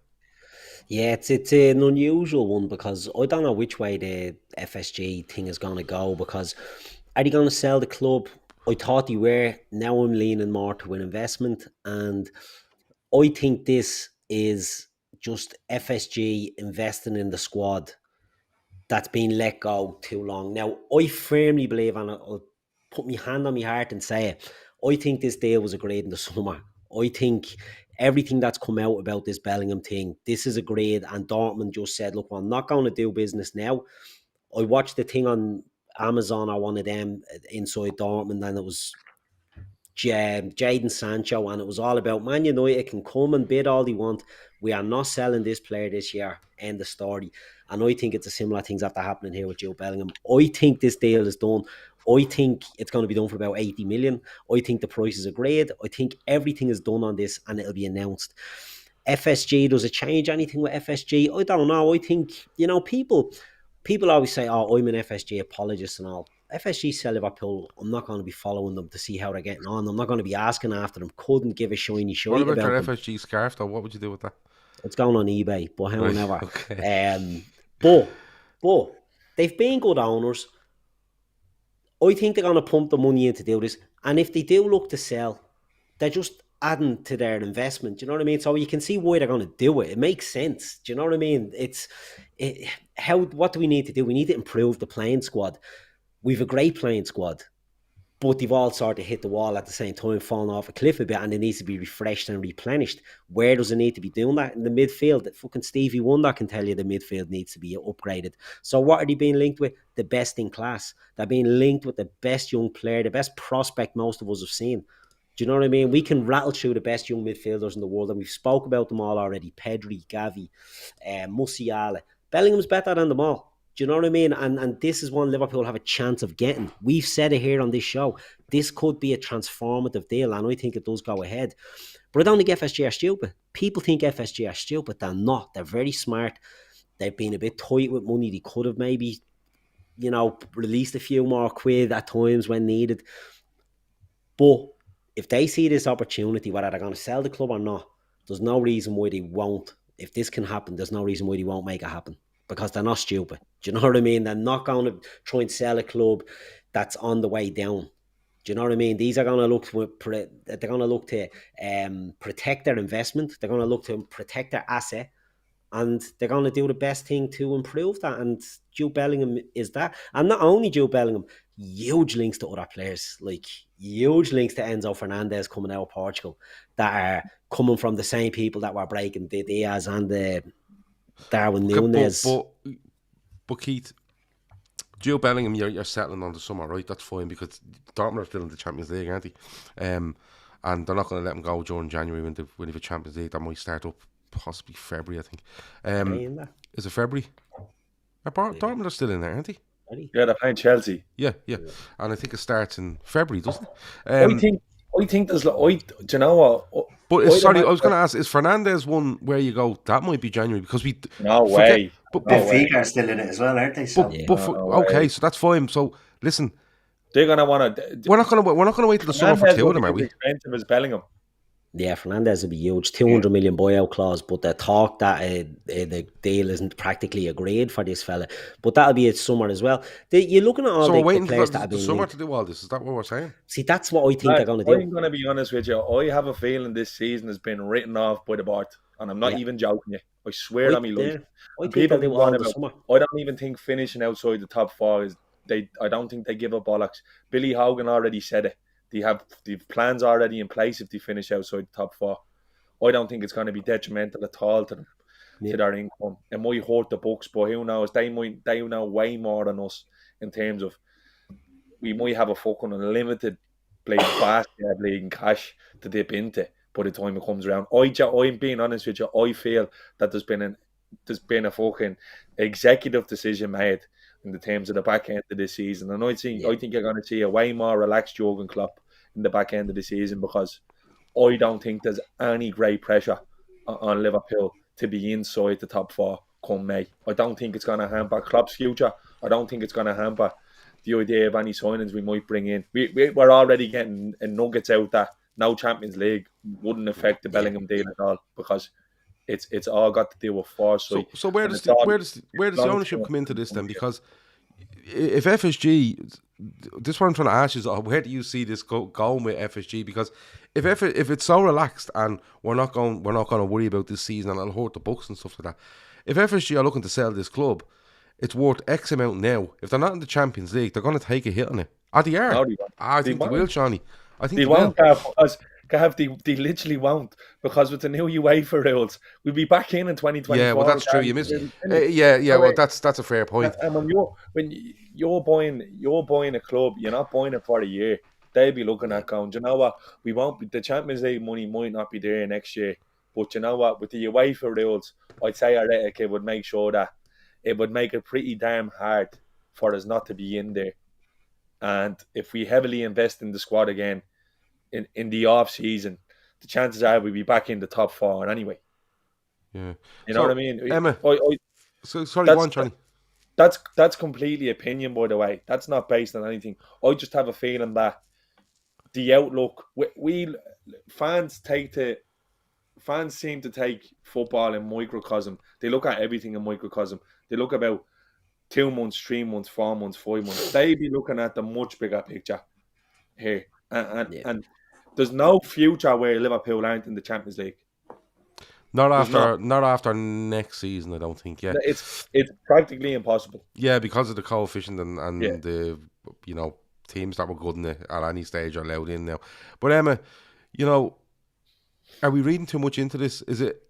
S3: Yeah, it's an unusual one because I don't know which way the FSG thing is going to go, because are they going to sell the club? I thought they were. Now I'm leaning more to an investment, and I think this is just FSG investing in the squad that's been let go too long. Now, I firmly believe, and I'll put my hand on my heart and say it, I think this deal was agreed in the summer. I think everything that's come out about this Bellingham thing, this is agreed, and Dortmund just said, look, I'm not going to do business now. I watched the thing on Amazon or one of them inside Dortmund, and it was Jadon Sancho, and it was all about Man United can come and bid all they want. We are not selling this player this year. End of story. And I think it's a similar things after happening here with Jude Bellingham. I think this deal is done. I think it's going to be done for about 80 million. I think the price is agreed. I think everything is done on this and it'll be announced. FSG, does it change anything with FSG? I don't know. I think, people always say, oh, I'm an FSG apologist and all. FSG sell Liverpool, I'm not going to be following them to see how they're getting on. I'm not going to be asking after them. Couldn't give a shiny shite
S1: about
S3: their
S1: them. FSG scarf, though? What would you do with that?
S3: It's going on eBay, but however.
S1: Right, okay.
S3: But they've been good owners. I think they're going to pump the money in to do this. And if they do look to sell, they're just adding to their investment. Do you know what I mean? So you can see why they're going to do it. It makes sense. Do you know what I mean? What do we need to do? We need to improve the playing squad. We've a great playing squad, but they've all sort of hit the wall at the same time, falling off a cliff a bit, and it needs to be refreshed and replenished. Where does it need to be doing that? In the midfield, fucking Stevie Wonder can tell you the midfield needs to be upgraded. So what are they being linked with? The best in class. They're being linked with the best young player, the best prospect most of us have seen. Do you know what I mean? We can rattle through the best young midfielders in the world, and we've spoke about them all already. Pedri, Gavi, Musiala. Bellingham's better than them all. Do you know what I mean? And this is one Liverpool have a chance of getting. We've said it here on this show. This could be a transformative deal, and I think it does go ahead. But I don't think FSG are stupid. People think FSG are stupid. They're not. They're very smart. They've been a bit tight with money. They could have maybe, released a few more quid at times when needed. But if they see this opportunity, whether they're going to sell the club or not, there's no reason why they won't. If this can happen, there's no reason why they won't make it happen. Because they're not stupid. Do you know what I mean? They're not going to try and sell a club that's on the way down. Do you know what I mean? These are going to look to protect their investment. They're going to look to protect their asset, and they're going to do the best thing to improve that. And Jude Bellingham is that. And not only Jude Bellingham, huge links to other players, like huge links to Enzo Fernandez coming out of Portugal that are coming from the same people that were breaking the Diaz and the Darwin Núñez.
S1: But Keith, Jude Bellingham, you're settling on the summer, right? That's fine because Dortmund are still in the Champions League, aren't they? And they're not going to let him go during January when they have a Champions League. That might start up possibly February, I think. Is it February? Dortmund are still in there, aren't they?
S2: Yeah, they're playing Chelsea.
S1: Yeah. And I think it starts in February, doesn't it?
S2: I I think there's do you know what?
S1: But I was going to ask, is Fernandez one where you go, that might be January, because we
S2: no
S1: forget,
S2: way.
S1: But
S4: Benfica are still in it as well, aren't they? So
S1: okay, so that's fine. So listen,
S2: they're gonna want to.
S1: We're not gonna wait till the summer for two of them, are we?
S2: Expensive as Bellingham.
S3: Yeah, Fernandez will be huge. 200 million buyout clause, but the talk that the deal isn't practically agreed for this fella. But that'll be its summer as well. You're looking at all
S1: so
S3: the
S1: we're waiting
S3: players
S1: for
S3: that have
S1: the
S3: been
S1: summer
S3: linked.
S1: to do all this. Is that what we're saying?
S3: See, that's what I think they're going to do.
S2: I'm going to be honest with you. I have a feeling this season has been written off by the board, and I'm not even joking you. I swear on me life.
S3: I think they'll do all the summer.
S2: I don't even think finishing outside the top four is. I don't think they give up bollocks. Billy Hogan already said it. They have the plans already in place if they finish outside the top four. I don't think it's going to be detrimental at all to them, to their income. It might hurt the books, but who knows? They know way more than us in terms of we might have a fucking unlimited basket league in cash to dip into by the time it comes around. I'm being honest with you. I feel that there's been a fucking executive decision made in the terms of the back end of this season, and I think you're going to see a way more relaxed Jurgen Klopp in the back end of the season, because I don't think there's any great pressure on Liverpool to be inside the top four come May. I don't think it's going to hamper Klopp's future. I don't think it's going to hamper the idea of any signings we might bring in. We're already getting nuggets out that no Champions League wouldn't affect the Bellingham deal at all, because it's all got to do with foresight.
S1: So where does the ownership come into this then? Because if FSG, this is what I'm trying to ask you is, where do you see this going with FSG? Because if it's so relaxed and we're not going to worry about this season and it'll hurt the books and stuff like that. If FSG are looking to sell this club, it's worth X amount now. If they're not in the Champions League, they're going to take a hit on it. They are.
S2: No,
S1: I think they will, Johnny. I think
S2: they won't, Gav, they literally won't, because with the new UEFA rules, we'll be back in 2024.
S1: Yeah, well, that's true. You missed it. Well, that's a fair point.
S2: And when you're buying a club, you're not buying it for a year. They'll be looking at going, you know what, we won't. The Champions League money might not be there next year, but you know what, with the UEFA rules, I'd say it would make sure that it would make it pretty damn hard for us not to be in there. And if we heavily invest in the squad again in the off season, the chances are we'll be back in the top four anyway.
S1: Yeah,
S2: you know what I mean.
S1: Emma, sorry, go on, Johnny.
S2: That's completely opinion, by the way. That's not based on anything. I just have a feeling that the outlook we fans seem to take football in microcosm. They look at everything in microcosm. They look about 2 months, 3 months, 4 months, 5 months. They be looking at the much bigger picture here, and there's no future where Liverpool aren't in the Champions League.
S1: Not after next season, I don't think. Yeah,
S2: it's practically impossible.
S1: Yeah, because of the coefficient and the teams that were good in it at any stage are allowed in now. But Emma, are we reading too much into this? Is it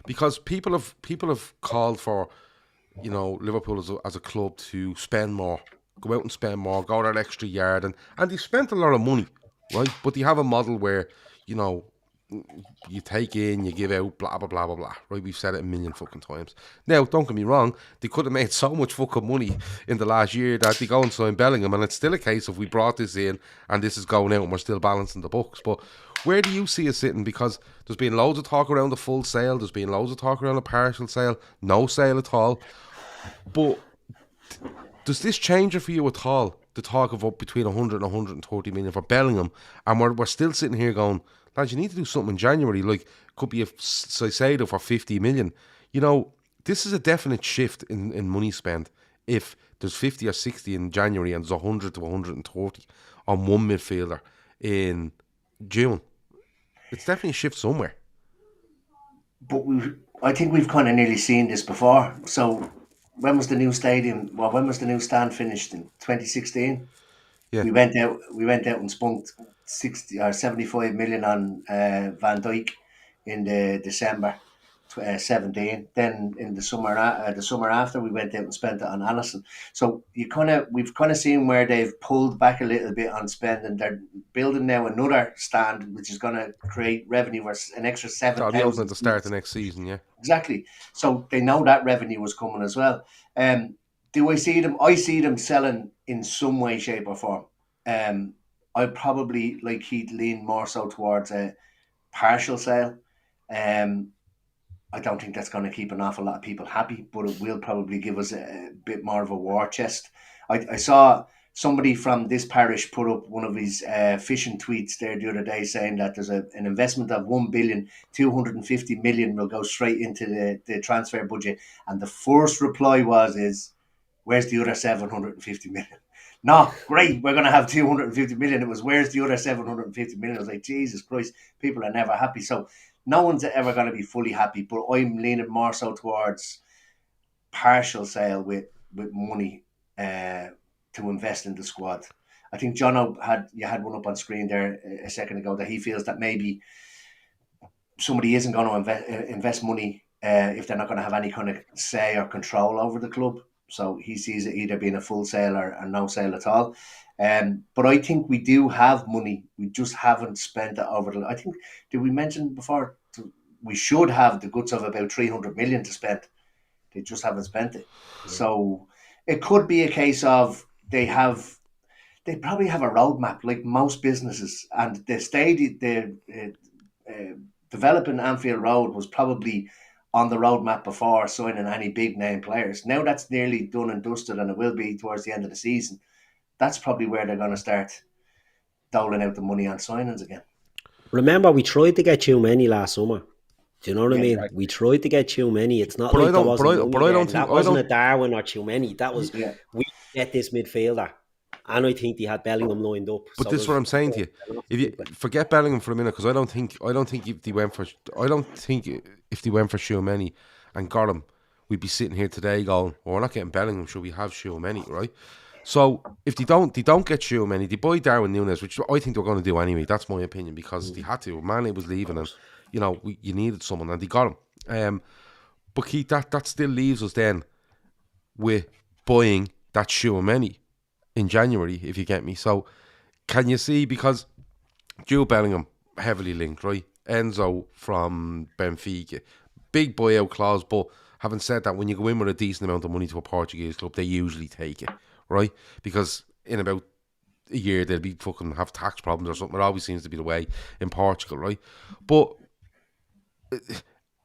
S1: because people have called for Liverpool as a club to spend more, go out and spend more, go that extra yard, and they spent a lot of money, right? But they have a model where you take in, you give out, blah, blah, blah, blah, blah, right? We've said it a million fucking times. Now, don't get me wrong, they could have made so much fucking money in the last year that they go and sign Bellingham, and it's still a case of we brought this in and this is going out and we're still balancing the books. But where do you see us sitting? Because there's been loads of talk around the full sale, there's been loads of talk around a partial sale, no sale at all. But does this change it for you at all? The talk of up between 100 and 130 million for Bellingham, and we're still sitting here going, lads, you need to do something in January. Like, could be a Saicedo for 50 million. This is a definite shift in money spent. If there's 50 or 60 in January and there's 100 to 130 on one midfielder in June, it's definitely a shift somewhere.
S4: But I think we've kind of nearly seen this before. So when was the new stadium? Well, when was the new stand finished? In 2016. Yeah. We went out and spunked 60 or 75 million on Van Dijk in the December 17. Then in the summer after, we went out and spent it on Alisson. So we've kind of seen where they've pulled back a little bit on spending. They're building now another stand, which is going to create revenue for an extra 7,000.
S1: That'll be open to start the next season, yeah.
S4: Exactly. So they know that revenue was coming as well. Do I see them? I see them selling in some way, shape or form. I'd probably, like Keith, lean more so towards a partial sale. I don't think that's going to keep an awful lot of people happy, but it will probably give us a bit more of a war chest. I saw somebody from this parish put up one of his fishing tweets there the other day saying that there's an investment of 1,250,000,000 will go straight into the transfer budget. And the first reply is, where's the other 750 million? No, great, we're going to have 250 million. It was, where's the other 750 million? I was like, Jesus Christ, people are never happy. So no one's ever going to be fully happy, but I'm leaning more so towards partial sale with money to invest in the squad. I think John had one up on screen there a second ago that he feels that maybe somebody isn't going to invest money if they're not going to have any kind of say or control over the club. So he sees it either being a full sale or no sale at all. But I think we do have money. We just haven't spent it over I think, did we mention before, we should have the guts of about 300 million to spend. They just haven't spent it. Yeah. So it could be a case of they probably have a roadmap like most businesses, and the developing Anfield Road was probably on the roadmap before signing any big name players. Now that's nearly done and dusted, and it will be towards the end of the season. That's probably where they're going to start doling out the money on signings again.
S3: Remember, we tried to get Tchouameni last summer. Do you know what I mean? Right. We tried to get Tchouameni. It's not like there wasn't that wasn't a Darwin or Tchouameni. That was we get this midfielder. And I think they had Bellingham lined up.
S1: But this is what I'm saying to you. If you forget Bellingham for a minute, because I don't think if they went for Tchouameni and got him, we'd be sitting here today going, well, we're not getting Bellingham, should we have Tchouameni, right? So if they don't get Tchouameni, they buy Darwin Núñez, which I think they're going to do anyway. That's my opinion, because they had to. Mane was leaving, and you needed someone, and they got him. But Keith, that still leaves us then with buying that Tchouameni in January, if you get me. So can you see, because Jude Bellingham heavily linked, right? Enzo from Benfica, big buyout clause. But having said that, when you go in with a decent amount of money to a Portuguese club, they usually take it, right? Because in about a year they'll be fucking have tax problems or something. It always seems to be the way in Portugal, right? But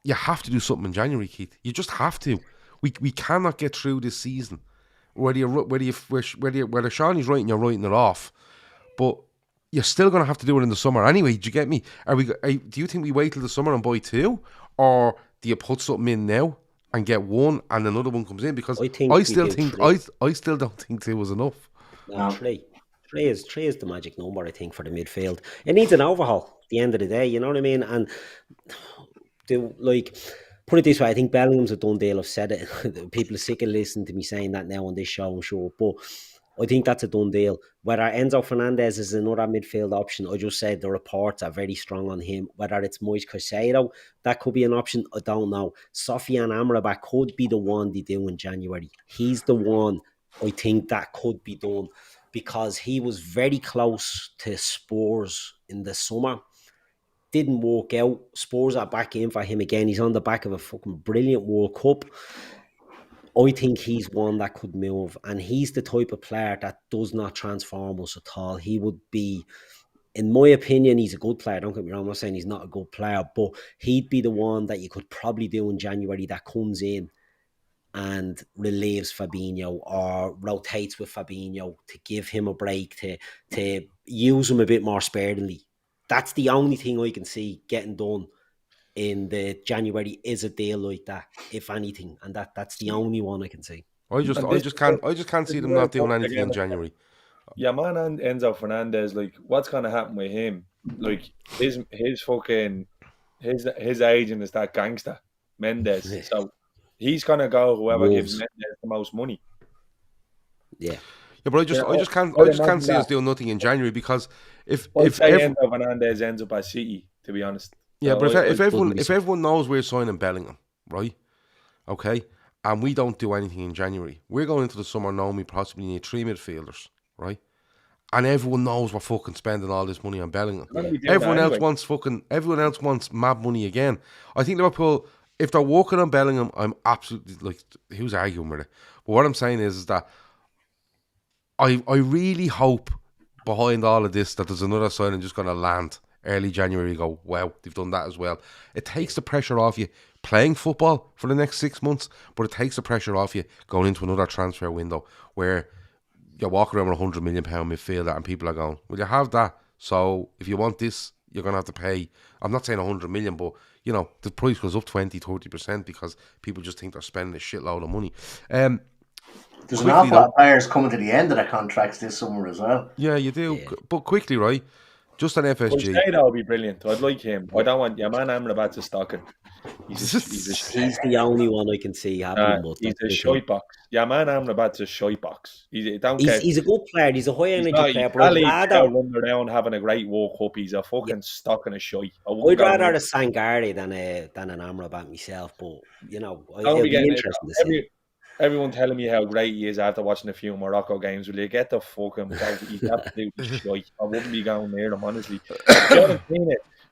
S1: you have to do something in January, Keith. You just have to. We cannot get through this season whether Seany's right and you're writing it off, but you're still going to have to do it in the summer anyway. Do you get me? Do you think we wait till the summer and buy two, or do you put something in now and get one and another one comes in? Because I still don't think two was enough.
S3: No, three is the magic number, I think, for the midfield. It needs an overhaul at the end of the day, you know what I mean? And put it this way, I think Bellingham's a done deal. I've said it. People are sick of listening to me saying that now on this show, I'm sure. But I think that's a done deal. Whether Enzo Fernandez is another midfield option, I just said the reports are very strong on him. Whether it's Moise Caicedo, that could be an option, I don't know. Sofiane Amrabat could be the one they do in January. He's the one I think that could be done, because he was very close to Spurs in the summer. Didn't work out. Spurs are back in for him again. He's on the back of a fucking brilliant World Cup. I think he's one that could move, and he's the type of player that does not transform us at all. He would be, in my opinion, he's a good player. Don't get me wrong, I'm not saying he's not a good player, but he'd be the one that you could probably do in January that comes in and relieves Fabinho or rotates with Fabinho to give him a break, to use him a bit more sparingly. That's the only thing I can see getting done in the January is a deal like that, if anything, and that's the only one I can see.
S1: I just can't see them not doing anything in January.
S2: Yeah, man, and Enzo Fernandez, what's gonna happen with him? His fucking his agent is that gangster Mendes, so he's gonna go whoever gives Mendes the most money.
S3: Yeah.
S1: Yeah, but I just can't see us doing nothing in January, because if
S2: Enzo Fernandez ends up at City, to be honest.
S1: Yeah, so but if everyone knows we're signing Bellingham, right? Okay, and we don't do anything in January, we're going into the summer knowing we possibly need 3 midfielders, right? And everyone knows we're fucking spending all this money on Bellingham. Everyone else wants mad money again. I think Liverpool, if they're working on Bellingham, I'm absolutely who's arguing with it? But what I'm saying is that I really hope behind all of this that there's another signing just going to land early January. You go, wow, they've done that as well. It takes the pressure off you playing football for the next 6 months, but it takes the pressure off you going into another transfer window where you're walking around with £100 million midfielder and people are going, well, you have that. So if you want this, you're going to have to pay. I'm not saying 100 million, but you know, the price goes up 20-30% because people just think they're spending a shitload of money.
S4: There's an awful lot of players coming to the end of their contracts this summer as well.
S1: Yeah, you do. Yeah. But quickly, right? Just on FSG.
S2: I'd say that would be brilliant. I'd like him. I don't want your man Amrabat to stock it. He's
S3: the only one I can see happening.
S2: He's a shite box. Yeah, man Amrabat's a shite box. He's
S3: a good player. He's a high energy player.
S2: But I'd run around having a great World Cup. He's a fucking stock and a shite.
S3: I'd rather a Sangare than an Amrabat myself. But you know, it'll be interesting to see.
S2: Everyone telling me how great he is after watching a few Morocco games. Will you get the fucking he's absolutely shite. I wouldn't be going near him, honestly.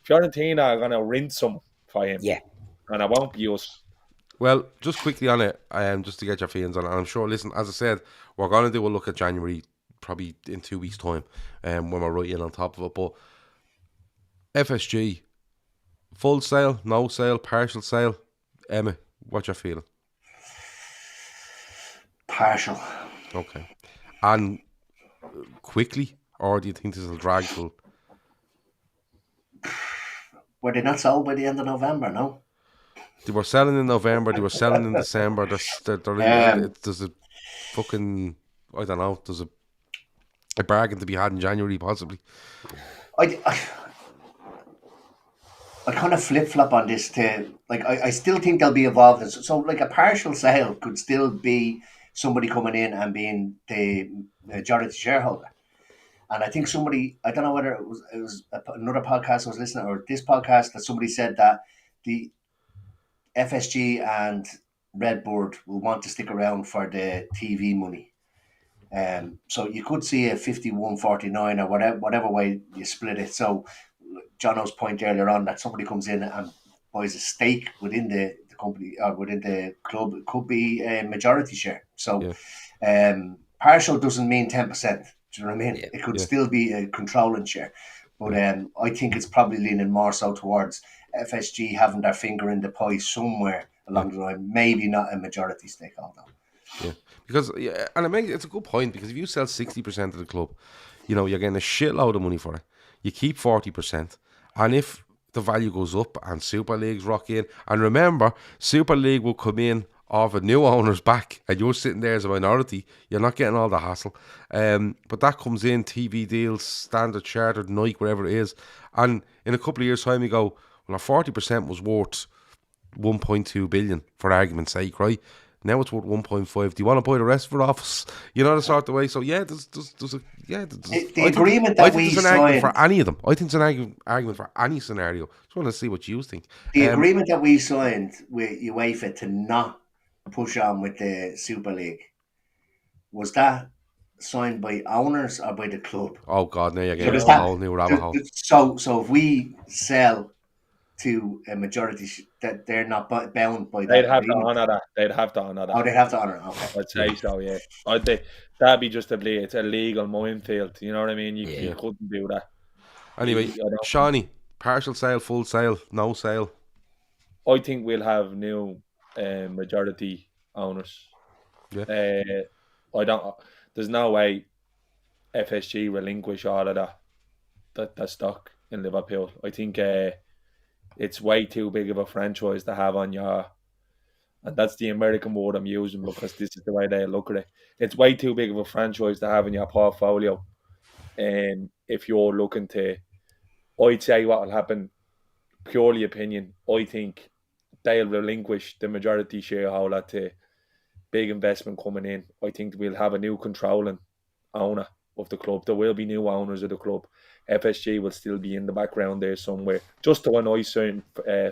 S2: Fiorentina are going to rinse him for him.
S3: Yeah.
S2: And I won't be us.
S1: Well, just quickly on it, just to get your feelings on it. And I'm sure, listen, as I said, we're going to do a look at January probably in 2 weeks' time when we're right in on top of it. But FSG, full sale, no sale, partial sale. Emmet, what's your feeling?
S4: Partial.
S1: Okay. And quickly, or do you think this will drag till?
S4: Were they not sold by the end of November? No.
S1: They were selling in November. They were selling in December. There's a fucking, I don't know. There's a bargain to be had in January, possibly.
S4: I kind of flip flop on this. I still think they'll be involved. So like a partial sale could still be somebody coming in and being the majority shareholder. And I think somebody, I don't know whether it was another podcast I was listening or this podcast, that somebody said that the FSG and Redbird will want to stick around for the TV money. So you could see a 51-49 or whatever way you split it. So Jono's point earlier on that somebody comes in and buys a stake within the company or within the club, it could be a majority share. So partial doesn't mean 10%. Do you know what I mean? Yeah, it could still be a controlling share. But I think it's probably leaning more so towards FSG having their finger in the pie somewhere along the line. Maybe not a majority stake, although.
S1: Yeah, because and it's a good point, because if you sell 60% of the club, you know, you're getting a shitload of money for it. You keep 40%, and if the value goes up and Super Leagues rock in, and remember, Super League will come in off a new owner's back, and you're sitting there as a minority, you're not getting all the hassle. But that comes in, TV deals, standard chartered, Nike, wherever it is, and in a couple of years' time, you go, well, our 40% was worth 1.2 billion, for argument's sake, right? Now it's worth 1.5. Do you want to buy the rest for office? You know, the sort of way. So yeah, there's
S4: the agreement that we signed
S1: for any of them. I think it's an argument for any scenario. Just want to see what you think.
S4: The agreement that we signed with UEFA to not push on with the Super League, was that signed by owners or by the club?
S1: Oh God, now you're getting a whole new rabbit hole.
S4: So if we sell to a majority that they're not bound by that.
S2: They'd have to honour that.
S4: They'd have to honour it. Okay.
S2: I'd say so, yeah. That'd be just it's a legal minefield. You know what I mean? You couldn't do that.
S1: Anyway, Seany, partial sale, full sale, no sale?
S2: I think we'll have new majority owners.
S1: Yeah.
S2: There's no way FSG relinquish all of that stock in Liverpool. I think it's way too big of a franchise to have on your, and that's the American word I'm using because this is the way they look at it. It's way too big of a franchise to have in your portfolio. And if you're looking to, I'd say what will happen, purely opinion, I think they'll relinquish the majority shareholder to big investment coming in. I think we'll have a new controlling owner of the club. There will be new owners of the club. FSG will still be in the background there somewhere, just to annoy certain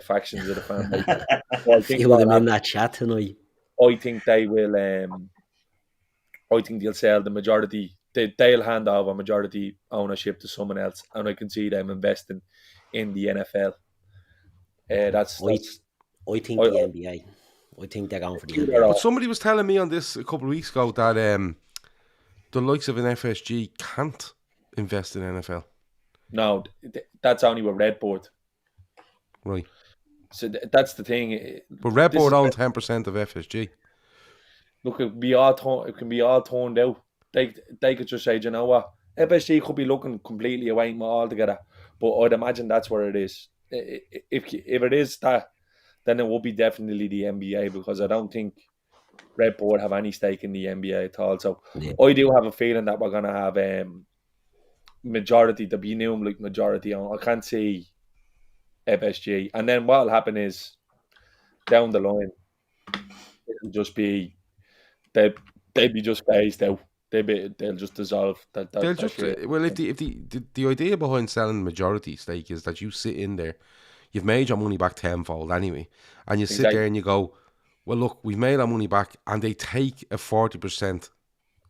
S2: factions of the fan base.
S3: I think them in that chat tonight.
S2: I think they will. I think they'll sell the majority. They'll hand over majority ownership to someone else, and I can see them investing in the NFL.
S3: I think the NBA. I think they're going for the NBA.
S1: But somebody was telling me on this a couple of weeks ago that the likes of an FSG can't invest in NFL?
S2: No, that's only with Redboard.
S1: Right.
S2: So that's the thing.
S1: But Redboard owns 10% of FSG.
S2: Look, it can be all turned out. They could just say, "Do you know what? FSG could be looking completely away from it altogether." But I'd imagine that's where it is. If it is that, then it will be definitely the NBA, because I don't think Redboard have any stake in the NBA at all. So
S3: Yeah.
S2: I do have a feeling that we're gonna have majority, the new like majority on. I can't see FSG, and then what'll happen is down the line, it'll just be they'd be just phased out. They'll just dissolve.
S1: They'll just well, if the idea behind selling majority stake is that you sit in there, you've made your money back tenfold anyway, and you sit there and you go, well, look, we've made our money back, and they take a 40%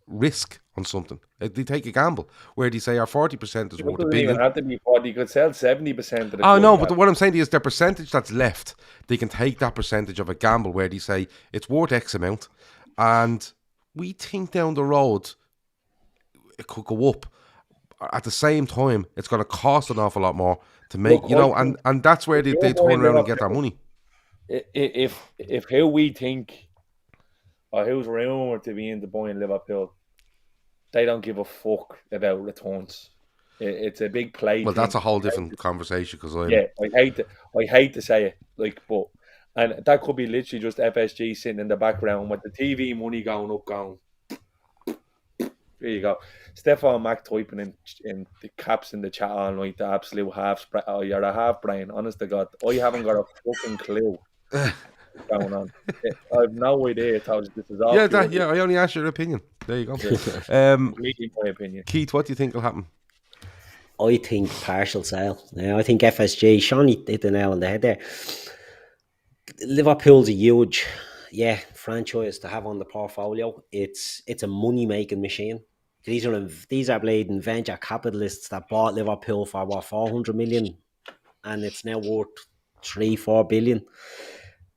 S1: risk on something. They take a gamble where they say our 40% is worth $1 billion.
S2: Even have to be 40. You could sell 70% of the.
S1: Oh no, but what I'm saying is the percentage that's left, they can take that percentage of a gamble where they say it's worth X amount, and we think down the road it could go up. At the same time, it's going to cost an awful lot more to make,
S2: Look,
S1: and that's where they turn around and get their money.
S2: If who we think, or who's rumoured to be into buying Liverpool, they don't give a fuck about returns. It's a big play.
S1: Well, that's a whole different conversation, because
S2: I hate to say it, and that could be literally just FSG sitting in the background with the TV money going up, going. There you go. Stefan Mack typing in the caps in the chat all night, the absolute you're a half brain, honest to God. I haven't got a fucking clue what's going on. I have no idea. This is all.
S1: Yeah, I only asked your opinion. There you go.
S2: Completely my opinion.
S1: Keith, what do you think will happen?
S3: I think partial sale. I think FSG, Seany hit the nail on the head there. Liverpool's a huge, franchise to have on the portfolio. It's a money making machine. These are bleeding venture capitalists that bought Liverpool for 400 million, and it's now worth 3-4 billion.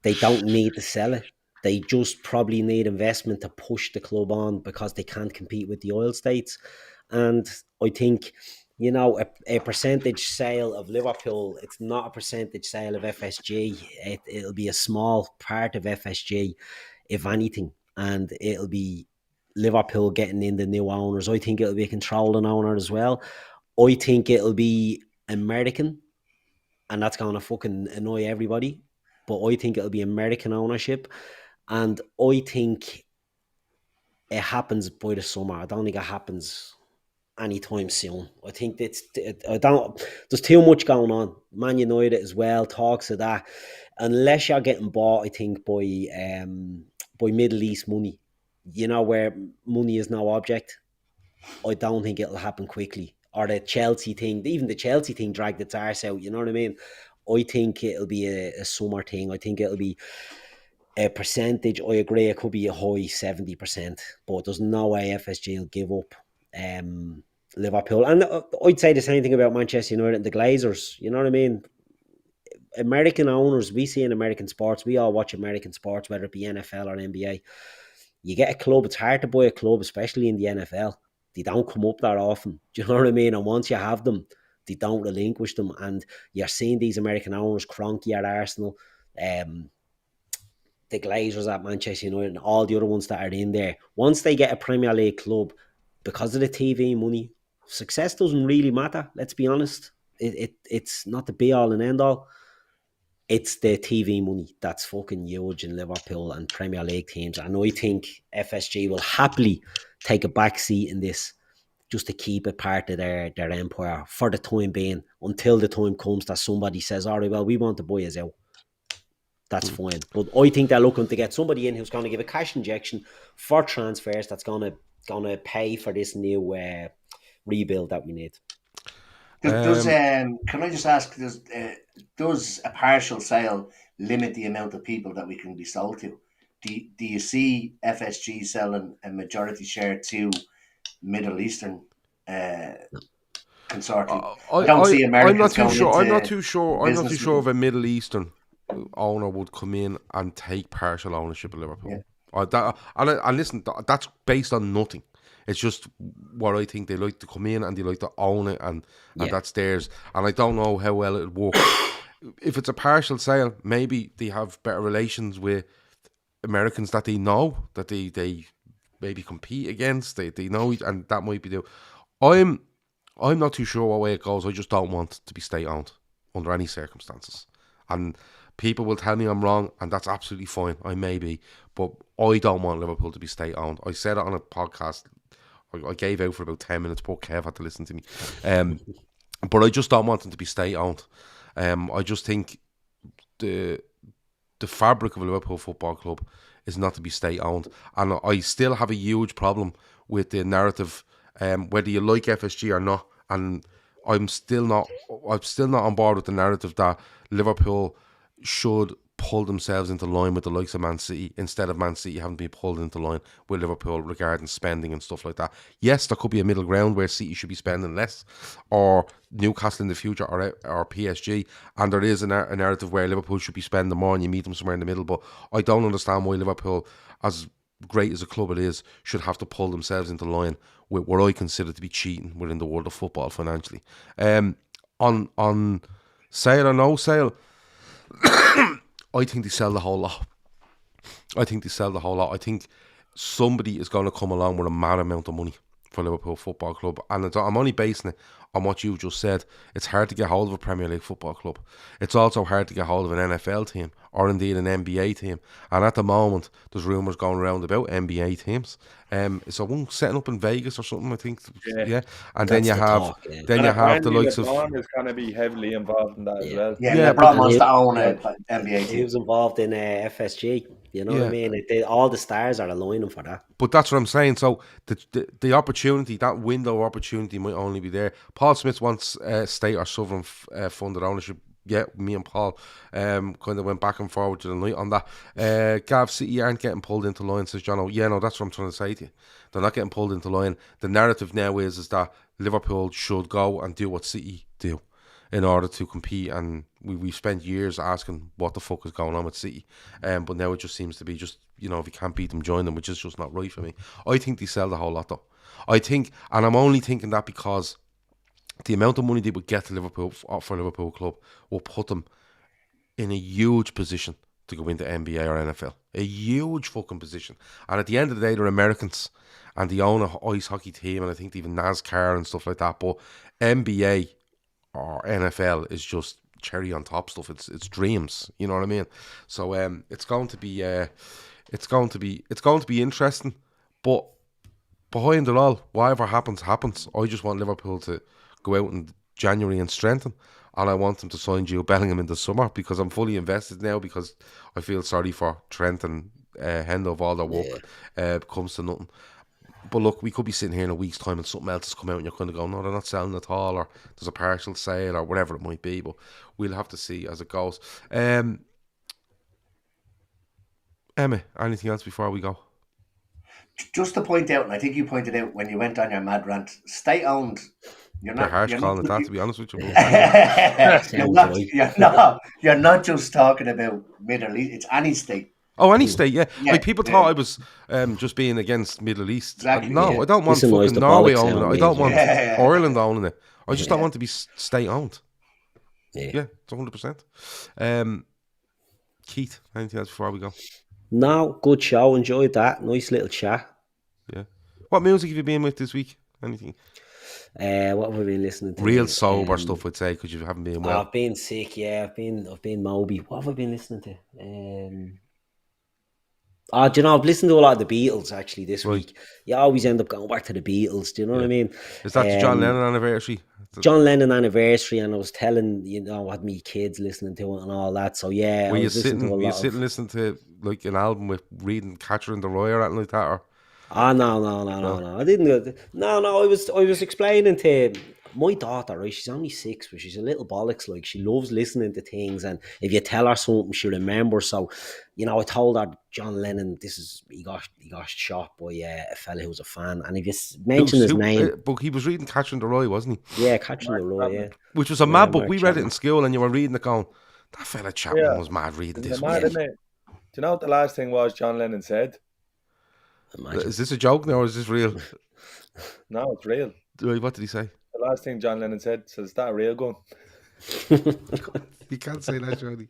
S3: They don't need to sell it. They just probably need investment to push the club on, because they can't compete with the oil states. And I think, a percentage sale of Liverpool, it's not a percentage sale of FSG. It'll be a small part of FSG, if anything, and it'll be Liverpool getting in the new owners. I think it'll be a controlling owner as well. I think it'll be American, and that's going to fucking annoy everybody. But I think it'll be American ownership, and I think it happens by the summer. I don't think it happens anytime soon. I think there's too much going on. Man United as well talks of that. Unless you're getting bought, I think by Middle East money, where money is no object, I don't think it'll happen quickly. Or the Chelsea thing, even the Chelsea thing dragged its arse out, you know what I mean? I think it'll be a summer thing. I think it'll be a percentage. I agree, it could be a high 70%, but there's no way FSG will give up Liverpool. And I'd say the same thing about Manchester United and the Glazers, you know what I mean? American owners, we see in American sports, we all watch American sports, whether it be NFL or NBA. You get a club, it's hard to buy a club, especially in the NFL. They don't come up that often. Do you know what I mean? And once you have them, they don't relinquish them. And you're seeing these American owners, Kroenke at Arsenal, the Glazers at Manchester United, and all the other ones that are in there. Once they get a Premier League club, because of the TV money, success doesn't really matter. Let's be honest. It's not the be all and end all. It's the TV money that's fucking huge in Liverpool and Premier League teams. And I think FSG will happily take a back seat in this, just to keep it part of their empire for the time being, until the time comes that somebody says, all right, well, we want to buy us out. That's fine. But I think they're looking to get somebody in who's going to give a cash injection for transfers that's going to pay for this new rebuild that we need.
S4: Can I just ask, does a partial sale limit the amount of people that we can be sold to? Do you see FSG selling a majority share to Middle Eastern consortium? I don't see Americans.
S1: I'm not too sure if a Middle Eastern owner would come in and take partial ownership of Liverpool.
S4: Yeah.
S1: And listen, that's based on nothing. It's just what I think they like to come in and they like to own it, and
S3: Yeah.
S1: that's theirs. And I don't know how well it works. If it's a partial sale, maybe they have better relations with Americans that they know, that they maybe compete against. They know, and that might be the. I'm not too sure what way it goes. I just don't want to be state owned under any circumstances. And people will tell me I'm wrong, and that's absolutely fine. I may be, but I don't want Liverpool to be state owned. I said it on a podcast. I gave out for about 10 minutes. Poor Kev had to listen to me. But I just don't want them to be state owned. I just think the fabric of a Liverpool Football Club is not to be state owned, and I still have a huge problem with the narrative, whether you like FSG or not. And I'm still not on board with the narrative that Liverpool should pull themselves into line with the likes of Man City instead of Man City having been pulled into line with Liverpool regarding spending and stuff like that. Yes, there could be a middle ground where City should be spending less, or Newcastle in the future, or PSG, and there is a narrative where Liverpool should be spending more and you meet them somewhere in the middle. But I don't understand why Liverpool, as great as a club it is, should have to pull themselves into line with what I consider to be cheating within the world of football financially. On sale or no sale, I think they sell the whole lot. I think somebody is going to come along with a mad amount of money for Liverpool Football Club, and I'm only basing it on what you just said. It's hard to get hold of a Premier League football club. It's also hard to get hold of an NFL team, or indeed an NBA team. And at the moment, there's rumours going around about NBA teams. So one setting up in Vegas or something, I think. Yeah. And then you have the likes of.
S2: LeBron is going to be heavily involved in that as well.
S4: Yeah, LeBron wants to own an NBA team.
S3: He was involved in FSG. You know what I mean? All the stars are aligning for that.
S1: But that's what I'm saying. So the opportunity, that window of opportunity, might only be there. Paul Smith wants state or sovereign funded ownership. Yeah, me and Paul kind of went back and forward to the night on that. Gav, City aren't getting pulled into line, says Jono. Yeah, no, that's what I'm trying to say to you. They're not getting pulled into line. The narrative now is that Liverpool should go and do what City do in order to compete, and we've spent years asking what the fuck is going on with City, but now it just seems to be just, if you can't beat them, join them, which is just not right for me. I think they sell the whole lot though. I think, and I'm only thinking that because the amount of money they would get to Liverpool for Liverpool Club will put them in a huge position to go into NBA or NFL. A huge fucking position. And at the end of the day, they're Americans and they own an ice hockey team, and I think even NASCAR and stuff like that. But NBA or NFL is just cherry on top stuff. It's dreams, you know what I mean? So it's going to be interesting. But behind it all, whatever happens. I just want Liverpool to go out in January and strengthen, and I want them to sign Jude Bellingham in the summer, because I'm fully invested now, because I feel sorry for Trent and Hendo of all their work comes to nothing. But look, we could be sitting here in a week's time and something else has come out and you're kind of going, no, they're not selling at all, or there's a partial sale, or whatever it might be. But we'll have to see as it goes. Emmet, anything else before we go?
S4: Just to point out, and I think you pointed out when you went on your mad rant, state-owned.
S1: You're harsh calling it that, to be honest with you.
S4: You're not just talking about Middle East, it's any state.
S1: Oh, any state, yeah. Like, people thought I was just being against Middle East.
S4: Exactly,
S1: I don't want fucking Norway owning it. I don't want Ireland owning it. I just don't want to be state-owned. Yeah, it's 100%. Keith, anything else before we go?
S3: No, good show. Enjoyed that. Nice little chat.
S1: Yeah. What music have you been with this week? Anything?
S3: What have I been listening to?
S1: Real sober stuff, I'd say, because you haven't been well.
S3: I've been sick, yeah. I've been Moby. What have I been listening to? Do you know, I've listened to a lot of the Beatles actually this week. You always end up going back to the Beatles, do you know what I mean?
S1: Is that the John Lennon anniversary?
S3: John Lennon anniversary, and I was telling, I had me kids listening to it and all that, so yeah.
S1: Were you sitting listening to like an album with reading Catcher in the Rye or anything like that? Or?
S3: No. I didn't. No. I was explaining to my daughter, right? She's only 6, but she's a little bollocks. Like, she loves listening to things, and if you tell her something, she remembers. So, I told her John Lennon. He got shot by a fella who was a fan, and if you mention his name,
S1: but he was reading Catcher in the Rye, wasn't he?
S3: Yeah, Catcher in the Rye. Yeah,
S1: which was a mad book. We read it in school, and you were reading it, going, "That fella Chapman was mad reading this."
S2: Do you know what the last thing was John Lennon said?
S3: Imagine.
S1: Is this a joke now or is this real?
S2: No, it's real.
S1: What did he say?
S2: The last thing John Lennon said, is that a real gun?
S1: You can't say that, Johnny.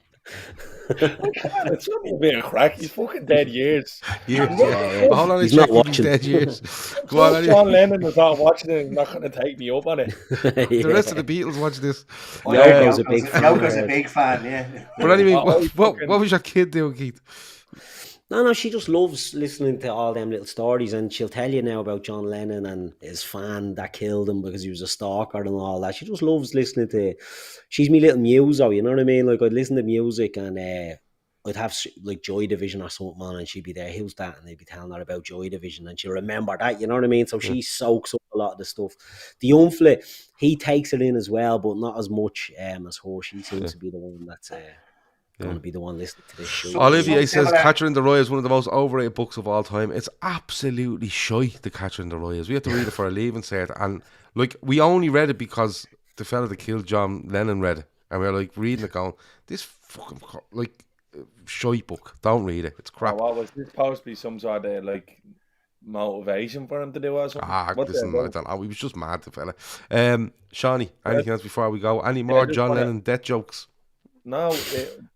S2: It's only a bit of crack. He's fucking dead years.
S1: Yeah.
S3: Yeah.
S1: Hold on,
S3: He's
S1: check
S3: not
S1: if he's
S3: watching.
S1: dead years. Go
S2: So
S1: on,
S2: if John Lennon is not watching it, he's not going to take me up on it.
S1: the rest of the Beatles watch this.
S3: Yoko's a big fan.
S4: Yoko's a big fan, yeah.
S1: But anyway,
S2: Oh,
S1: what was your kid doing, Keith?
S3: No, she just loves listening to all them little stories, and she'll tell you now about John Lennon and his fan that killed him because he was a stalker and all that. She just loves listening to. She's me little muso, you know what I mean? Like I'd listen to music and I'd have like Joy Division or something on, and she'd be there. Who's that? And they'd be telling her about Joy Division, and she'll remember that. You know what I mean? So she soaks up a lot of the stuff. The Unfiltered, he takes it in as well, but not as much as her. She seems to be the one that's. Going to be the one listening to this show.
S1: Olivier says Catcher in the Rye is one of the most overrated books of all time. It's absolutely shite, The Catcher in the Rye is. We had to read it for a leaving cert, and like we only read it because the fella that killed John Lennon read it, and we were like reading it going, this fucking like shite book. Don't read it. It's crap.
S2: What was this supposed to be? Some sort of like motivation for him to do or something?
S1: Listen, I don't know. He was just mad, the fella. Shawnee, anything else before we go? Any more John Lennon death jokes?
S2: No,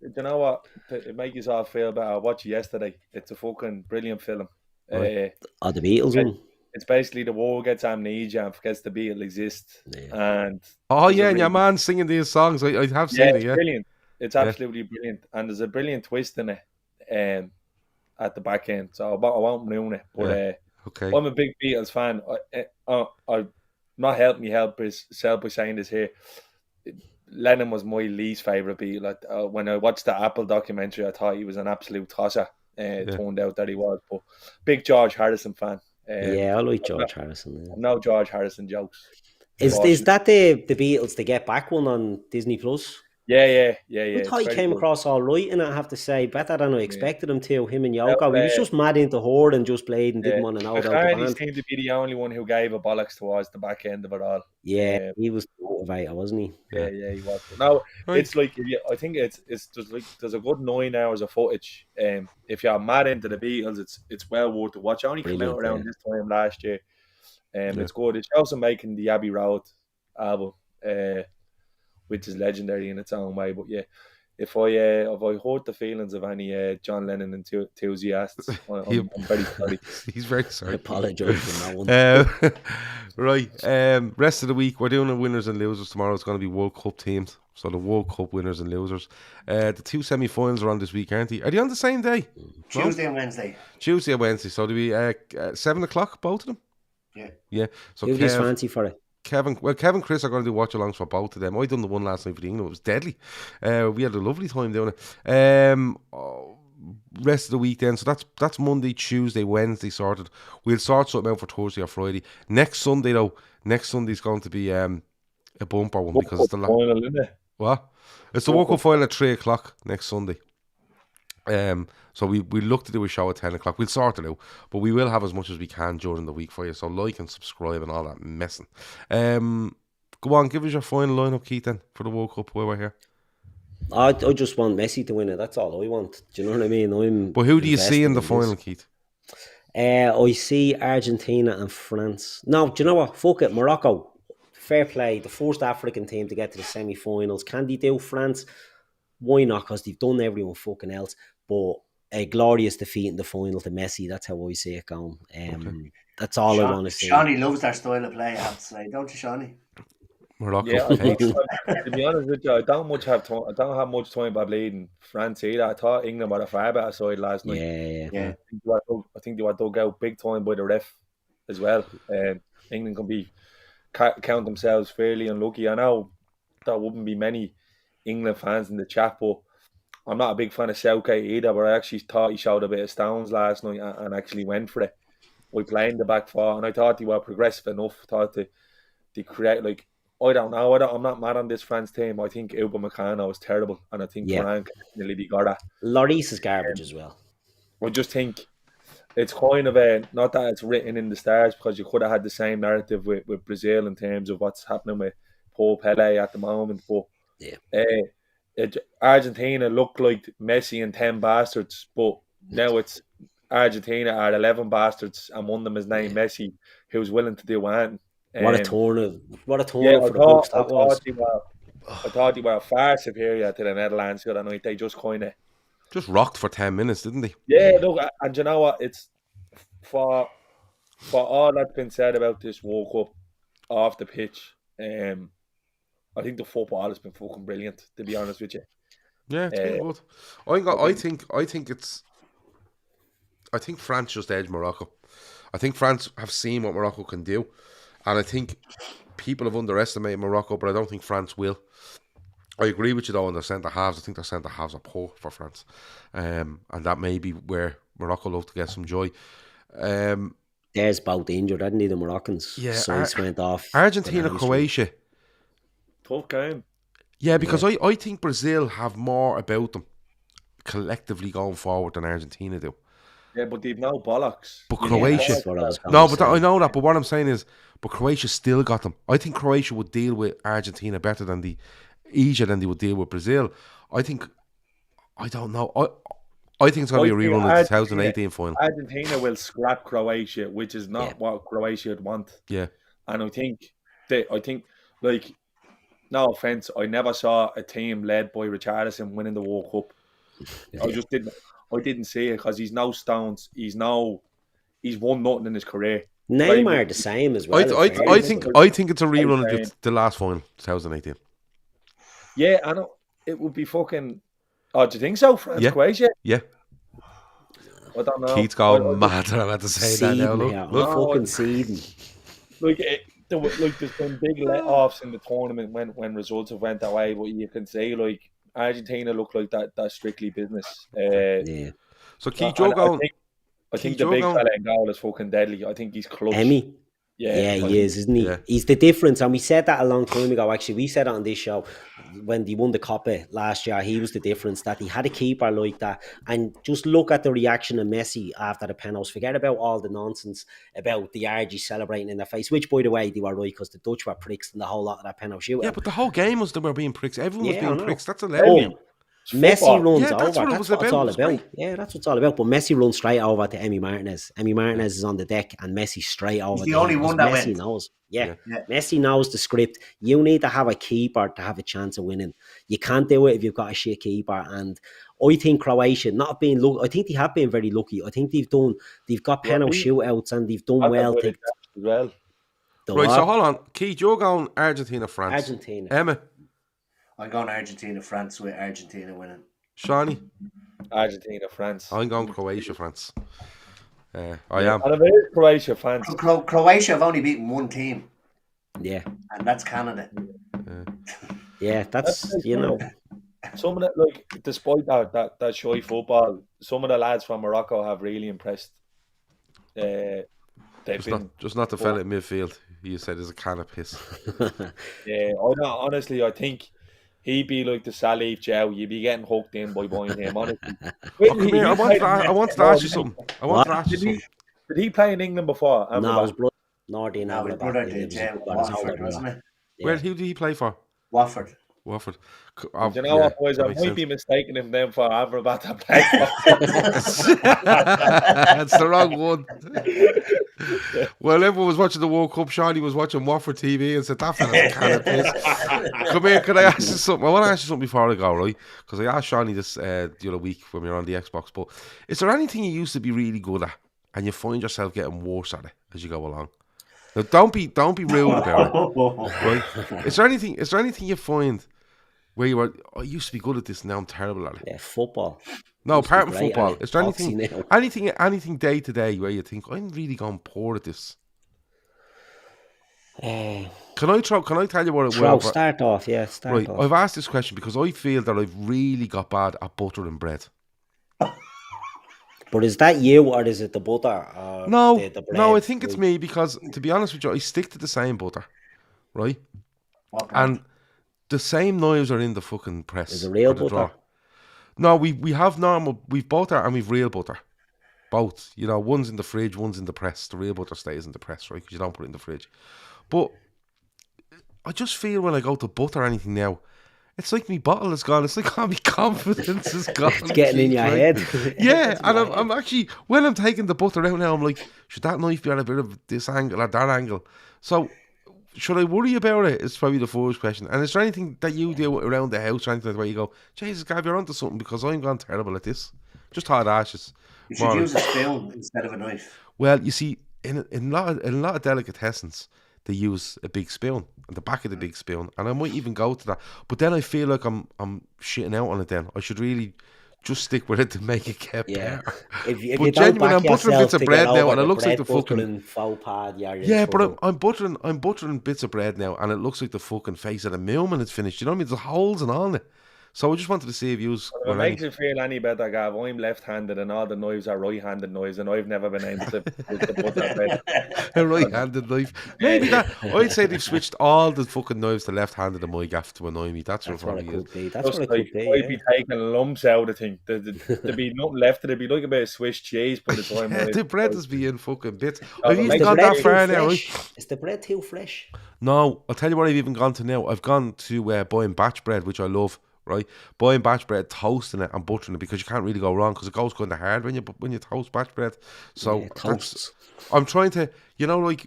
S2: you know what? It makes you all feel better. I watched it yesterday. It's a fucking brilliant film.
S3: The Beatles one.
S2: It's basically the world gets amnesia and forgets the Beatles exist.
S3: Yeah.
S2: And
S1: and your man singing these songs. I have seen it.
S2: It's brilliant. It's absolutely brilliant, and there's a brilliant twist in it. At the back end, so I won't ruin it. But
S1: okay,
S2: I'm a big Beatles fan. I not help myself by saying this here. Lennon was my least favourite Beatle. When I watched the Apple documentary, I thought he was an absolute tosser. It turned out that he was. But big George Harrison fan.
S3: I like George Harrison. Yeah.
S2: No George Harrison jokes.
S3: Is that the Beatles to Get Back one on Disney Plus?
S2: Yeah.
S3: I thought he came across all right, and I have to say, better than I expected him to. Him and Yoko, he was just mad into Horde and just played and didn't want to know about the band.
S2: He seemed to be the only one who gave a bollocks towards the back end of it all.
S3: Yeah, he was the motivator, wasn't he?
S2: Yeah, he was. No, it's like I think it's just like there's a good 9 hours of footage. If you're mad into the Beatles, it's well worth to watch. It only came out around this time last year. It's good. It's also making the Abbey Road album. Which is legendary in its own way. But yeah, if I hurt the feelings of any John Lennon enthusiasts, I'm very sorry.
S1: He's very sorry.
S3: I apologise for that one.
S1: Right. Rest of the week, we're doing the winners and losers tomorrow. It's going to be World Cup teams. So the World Cup winners and losers. The 2 semi-finals are on this week, aren't they? Are they on the same day?
S4: Tuesday and Wednesday.
S1: Tuesday and Wednesday. So they'll be 7 o'clock, both of them? Yeah. So
S3: who gives fancy for it?
S1: Kevin and Chris are going to do watch-alongs for both of them. I done the one last night for the England. It was deadly. We had a lovely time doing it. Rest of the week then. So that's Monday, Tuesday, Wednesday sorted. We'll sort something out for Thursday or Friday. Next Sunday is going to be a bumper one because it's the
S2: final, isn't it?
S1: What? It's the World Cup final at 3 o'clock next Sunday. So we look to do a show at 10 o'clock. We'll sort it out, but we will have as much as we can during the week for you. So like and subscribe and all that messing. Go on, give us your final lineup, Keith, then for the World Cup while we're here.
S3: I just want Messi to win it. That's all I want. Do you know what I mean?
S1: But who do you see in the final, Keith?
S3: I see Argentina and France. No, do you know what? Fuck it, Morocco. Fair play. The first African team to get to the semi-finals. Can they do France? Why not? Because they've done everyone fucking else. But a glorious defeat in the final to Messi. That's how I see it going. That's all I want to see.
S4: Shawnee loves their style of play, I have to say. Don't you, Shawnee?
S1: Morocco.
S2: Yeah, to be honest with you, I don't have much time by bleeding France either. I thought England were a far better side last night.
S3: Yeah.
S2: I think they were dug out big time by the ref as well. England can count themselves fairly unlucky. I know there wouldn't be many England fans in the chat, but I'm not a big fan of Southgate either, but I actually thought he showed a bit of stones last night and actually went for it. We played in the back four, and I thought they were progressive enough. Thought they create, like, I don't know. I'm not mad on this France team. I think Upamecano was terrible, and I think Varane can nearly be got at.
S3: Lloris is garbage as well.
S2: I just think it's kind of not that it's written in the stars, because you could have had the same narrative with Brazil in terms of what's happening with Paul Pele at the moment, but Argentina looked like Messi and 10 bastards, but now it's Argentina are 11 bastards, and one of them is named Messi, who's willing to do anything.
S3: What a tournament! What a
S2: Yeah,
S3: tournament for the books that was.
S2: I thought they were far superior to the Netherlands the other night. They just kind of
S1: Just rocked for 10 minutes, didn't they?
S2: yeah. Look, and you know what? It's for all that's been said about this World Cup off the pitch. I think the football has been fucking brilliant. To be honest with you,
S1: Yeah, it's been good. I think France just edged Morocco. I think France have seen what Morocco can do, and I think people have underestimated Morocco, but I don't think France will. I agree with you though on the centre halves. I think their centre halves are poor for France, and that may be where Morocco love to get some joy.
S3: There's both injured, hadn't he? The Moroccans.
S1: Yeah,
S3: Size went off.
S1: Argentina, Croatia.
S2: tough game.
S1: Yeah, because I think Brazil have more about them collectively going forward than Argentina do.
S2: Yeah, but they've no bollocks.
S1: But Croatia,
S3: that's what I was gonna
S1: no, but
S3: say.
S1: I know that. But what I'm saying is, but Croatia still got them. I think Croatia would deal with Argentina better than easier than they would deal with Brazil. I don't know. I think it's going to be a rerun of the 2018 final.
S2: Argentina will scrap Croatia, which is not what Croatia would want.
S1: Yeah,
S2: and I think like, no offense, I never saw a team led by Richarlison winning the World Cup. I just didn't. I didn't see it because he's no Stones. He's won nothing in his career.
S3: Neymar the same as well.
S1: I think it's a rerun of the last final, 2018.
S2: Yeah, I know it would be fucking. Oh, do you think so? France, Croatia?
S1: Yeah.
S2: I don't know.
S1: Keith's going mad. I'm about to say that now. Look.
S3: Fucking seeding.
S2: There's been big let-offs in the tournament when results have went that way, but you can say like Argentina look like that's strictly business.
S3: Yeah.
S1: So Keith, Joe going.
S2: I think the big fella in goal is fucking deadly. I think he's clutch.
S3: Emmy. Yeah, he is, isn't he? Yeah. He's the difference, and we said that a long time ago. Actually, we said it on this show when they won the Copa last year. He was the difference, that he had a keeper like that. And just look at the reaction of Messi after the penalties. Forget about all the nonsense about the RG celebrating in their face, which, by the way, they were right because the Dutch were pricks in the whole lot of that penalty shootout.
S1: Yeah, but the whole game was they were being pricks. Everyone was being pricks. That's hilarious.
S3: Messi runs over.
S1: That's what
S3: it's all about. Yeah, that's what it's all about. But Messi runs straight over to Emi Martinez. Emi Martinez is on the deck, and Messi straight over.
S4: He's the only one that
S3: Messi knows. Yeah, Messi knows the script. You need to have a keeper to have a chance of winning. You can't do it if you've got a shit keeper. And I think Croatia, not being lucky, I think they have been very lucky. I think they've got penalty shootouts and they've done well.
S2: Right,
S1: so hold on. Keith, you're going Argentina, France.
S3: Argentina.
S1: Emmet.
S4: I'm going Argentina, France with Argentina winning.
S1: Shawnee?
S2: Argentina, France.
S1: I'm going Croatia, France. I am.
S2: And it is Croatia, France.
S4: Croatia have only beaten one team.
S3: Yeah.
S4: And that's Canada.
S3: Yeah, that's you know.
S2: Some of the, despite that shy football, some of the lads from Morocco have really impressed.
S1: Just not the fella in midfield. You said is a can of piss.
S2: Yeah, honestly, I think he'd be like the Salif Joe. You'd be getting hooked in by buying him, honestly.
S1: Come here. I want to ask you something.
S2: Did he play in England before?
S3: No, his brother. His
S4: brother did, Watford, wasn't it?
S1: Who did he play for?
S4: Watford.
S2: Do you know what, boys? I might be mistaken him then for Amrabat to play for.
S1: That's the wrong one. Well, everyone was watching the World Cup. Shawnee was watching Watford TV and said, that fella's a can of piss. Come here, can I ask you something? I want to ask you something before I go, right? Because I asked Shawnee this the other week when we were on the Xbox. But is there anything you used to be really good at and you find yourself getting worse at it as you go along? Now, don't be rude about it. Right? Is there anything you find where you were, I used to be good at this, now I'm terrible at it?
S3: Yeah, football.
S1: No, apart from football. Is there anything day to day where you think, I'm really going poor at this? Can I tell you what it was?
S3: Start off.
S1: I've asked this question because I feel that I've really got bad at butter and bread.
S3: But is that you or is it the butter? Or
S1: no,
S3: the bread?
S1: No, I think it's me because, to be honest with you, I stick to the same butter, right? And the same knives are in the fucking press.
S3: Is it real butter?
S1: Drawer. No, we have normal, we've butter and we've real butter. Both. You know, one's in the fridge, one's in the press. The real butter stays in the press, right? Because you don't put it in the fridge. But I just feel when I go to butter anything now, it's like me bottle is gone. It's like all my confidence is gone.
S3: It's getting in your head.
S1: Yeah,
S3: It's in
S1: and
S3: your
S1: I'm actually, when I'm taking the butter out now, I'm like, should that knife be at a bit of this angle or that angle? So, should I worry about it? It's probably the first question. And is there anything that you do around the house or anything like that where you go, Jesus, Gav, you're onto something because I'm gone terrible at this? Just hard ashes.
S4: You should use a spoon instead of a knife.
S1: Well, you see, in a lot of delicatessens, they use a big spoon at the back of the big spoon, and I might even go to that. But then I feel like I'm shitting out on it. Then I should really just stick with it to make it get better.
S3: If
S1: But
S3: you don't
S1: genuinely,
S3: back
S1: I'm buttering
S3: yourself
S1: bits of
S3: to
S1: bread
S3: get
S1: now,
S3: over
S1: and it
S3: the
S1: looks like
S3: bread
S1: the fucking
S3: buttering faux pas, you're in
S1: yeah. But
S3: trouble.
S1: I'm buttering bits of bread now, and it looks like the fucking face of the meal when it's finished. You know what I mean? There's holes and all in it. So I just wanted to see if you was.
S2: If it makes you feel any better, Gav, I'm left-handed and all the knives are right-handed knives, and I've never been able to put that bread.
S1: A right-handed knife. Maybe that. I'd say they've switched all the fucking knives to left-handed in my gaff to annoy me. That's what
S3: it
S1: it
S3: could be. That's
S2: Just
S3: what it
S2: like,
S3: could be.
S2: I'd be taking lumps out of things. There'd be nothing left. There'd be like a bit of Swiss cheese by the time.
S1: Yeah, the bread is being fucking bits.
S2: Oh,
S1: I've
S2: it
S1: even
S2: makes
S1: gone
S3: bread
S1: that
S3: too
S1: far now,
S3: fresh?
S1: right?
S3: Is the bread too fresh?
S1: No, I'll tell you what I've even gone to now. I've gone to buying batch bread, which I love. Right, buying batch bread, toasting it and buttering it because you can't really go wrong because it goes kind of hard when you toast batch bread. So
S3: Toasts.
S1: I'm trying to, like,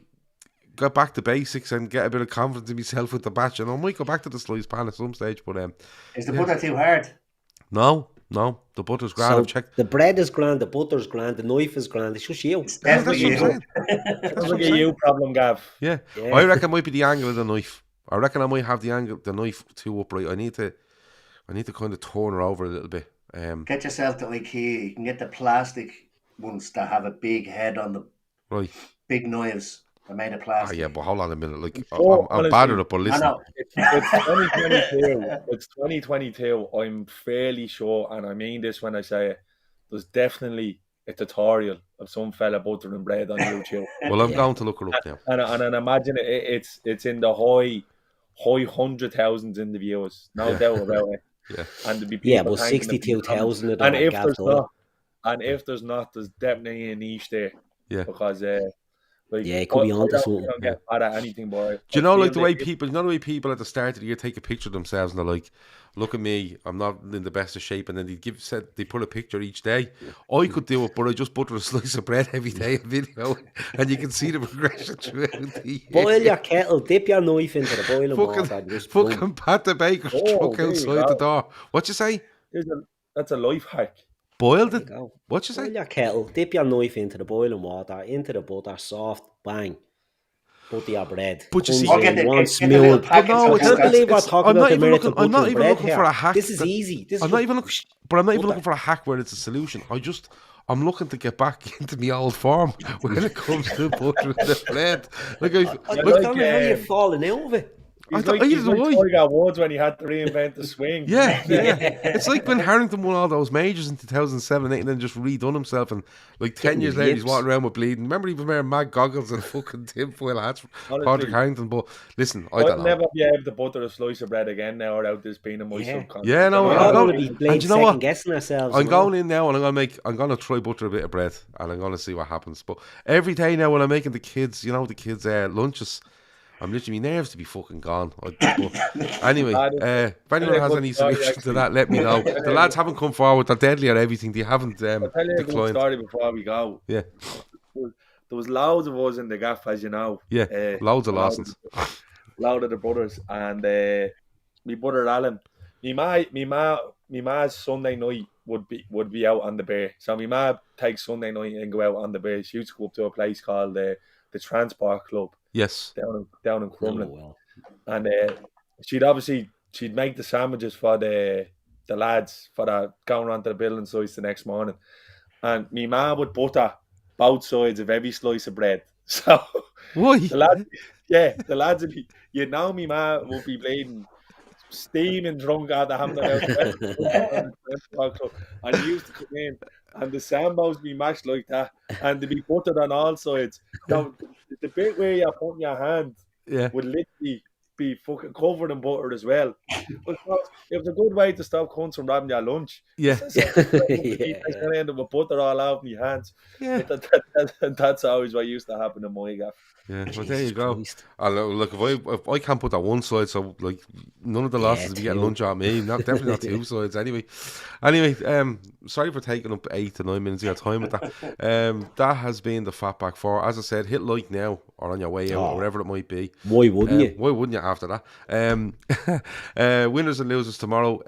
S1: get back to basics and get a bit of confidence in myself with the batch. And I might go back to the slice pan at some stage, but
S4: Is the butter too hard?
S1: No, the butter's grand.
S3: So
S1: I've checked.
S3: the bread is grand, the butter's grand, the knife is grand. It's just you.
S4: It's
S1: That's
S4: definitely
S1: what I'm
S4: you.
S1: saying. That's
S2: Look
S1: what I'm
S2: at
S1: saying.
S2: you, problem, Gav.
S1: Yeah.
S3: Yeah.
S1: I reckon it might be the angle of the knife. I reckon I might have the knife too upright. I need to kind of turn her over a little bit.
S4: Get yourself to IKEA. You can get the plastic ones that have a big head on them.
S1: Right.
S4: Big knives. They're made of plastic.
S1: Yeah, but hold on a minute. Like,
S2: So,
S1: I'm bad at it, but
S4: I
S1: listen.
S4: know.
S2: It's 2022. It's 2022. I'm fairly sure, and I mean this when I say it, there's definitely a tutorial of some fella buttering bread on YouTube.
S1: Well, I'm going to look her up now.
S2: And imagine it's in the high 100,000s in the views, no doubt about it.
S1: Yeah.
S2: And there'd be people
S3: but
S2: thanking them.
S3: 62,000 of them
S2: And
S3: are
S2: if
S3: gaffed
S2: there's
S3: up.
S2: not, there's definitely a niche there.
S1: Yeah.
S2: Because like,
S3: Yeah, it could be onto something.
S2: I don't get mad at anything, boy.
S1: Do you know, like, the way people at the start of the year take a picture of themselves and they're like, look at me, I'm not in the best of shape, and then they put a picture each day. I could do it, but I just butter a slice of bread every day, a video, and you can see the progression throughout the year.
S3: Boil your kettle, dip your knife into the boiling water and just boom.
S1: Fucking pat the baker's
S2: Oh,
S1: truck
S2: there you
S1: outside the
S2: go.
S1: door. What you say?
S2: That's a life hack.
S1: Boiled
S3: There
S1: it?
S3: you go.
S1: What you
S3: Boil
S1: say?
S3: your kettle, dip your knife into the boiling water, into the butter, soft, bang. Butter your bread.
S1: But you see-
S3: Comes
S4: Or
S3: in,
S4: get
S3: one
S4: the
S3: smooth.
S4: little packets
S1: no,
S4: of
S3: I can't
S1: it's-
S3: believe we're
S1: it's-
S3: talking
S1: I'm
S3: about
S1: not
S3: the
S1: even
S3: merit of
S1: looking- I'm not
S3: buttering
S1: even
S3: bread
S1: looking
S3: here.
S1: for a hack
S3: This is
S1: that-
S3: easy. This
S1: I'm
S3: is
S1: not
S3: just-
S1: even looking, but I'm not even
S3: butter.
S1: looking for a hack where it's a solution. I'm looking to get back into my old form when it comes to buttering the bread. Like,
S3: I
S2: Look,
S3: don't know how you're falling out of it.
S2: He's
S1: I
S2: like
S1: either way.
S2: Tiger Woods when he had to reinvent the swing.
S1: Yeah. It's like when Harrington won all those majors in 2007 and 8 and then just redone himself, and like 10
S3: Getting
S1: years
S3: the
S1: later he's
S3: yips.
S1: walking around with bleeding. Remember he was wearing mad goggles and fucking tinfoil hats,
S2: Honestly.
S1: Patrick Harrington. But listen, I
S2: I'll
S1: don't know.
S2: never be able to butter a slice of bread again now without this being in my
S3: Yeah.
S2: subconscious.
S1: Yeah, no,
S3: We're
S1: I'm
S3: all
S1: going-
S3: going to be
S1: and
S3: playing
S1: you know what?
S3: second guessing ourselves.
S1: I'm
S3: you know?
S1: going in now and I'm gonna try butter a bit of bread and I'm gonna see what happens. But every day now when I'm making the kids lunches, I'm literally my nerves to be fucking gone. But anyway, if anyone has any solution to that, let me know. The lads haven't come forward. They're deadly at everything. They haven't
S2: I'll tell you a good
S1: declined.
S2: story before we go.
S1: Yeah,
S2: There was loads of us in the gaff, as you know.
S1: yeah, loads of lessons.
S2: Loud of the brothers, and me brother Alan, me ma's Sunday night would be out on the bay. So me ma takes Sunday night and go out on the bay. She used to go up to a place called the Transport Club
S1: Yes,
S2: down in Crumlin,
S3: Oh, well.
S2: and she'd make the sandwiches for the lads for that going around to the building sites the next morning, and me ma would butter both sides of every slice of bread. So
S1: why?
S2: the lads would be, me ma would be bleeding, steaming drunk out the Hampton House, and he used to come in, and the sambos be mashed like that, and they be buttered on all sides. Now, the bit where you're putting your hand
S1: Yeah,
S2: would literally be fucking covered in butter as well. Because it was a good way to stop cunts from robbing your lunch.
S1: Yeah.
S3: Yeah,
S2: It's going to end up with butter all over my hands.
S1: Yeah.
S2: But that's always what used to happen in my gaff.
S1: Yeah, well, there
S3: Jesus
S1: you go.
S3: Christ.
S1: Look, if I can't put that one side, so like none of the losses will be getting
S3: two.
S1: lunch at me. Definitely not two sides. Anyway, sorry for taking up 8 to 9 minutes of your time with that. That has been the Fatback 4. As I said, hit like now or on your way out, or wherever it might be.
S3: Why wouldn't you?
S1: Why wouldn't you after that? Winners and losers tomorrow.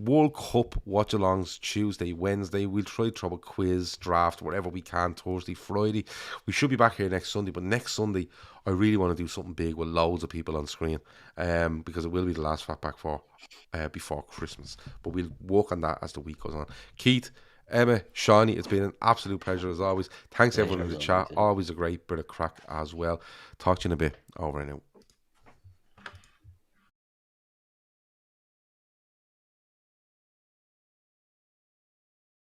S1: World Cup watch-alongs Tuesday, Wednesday. We'll try to throw a quiz, draft, whatever we can. Thursday, Friday. We should be back here next Sunday, but next Sunday I really want to do something big with loads of people on screen, because it will be the last Fatback 4 before Christmas. But we'll work on that as the week goes on. Keith, Emma, Seany, it's been an absolute pleasure as always. Thanks everyone in the chat. Always a great bit of crack as well. Talk to you in a bit. Over and out.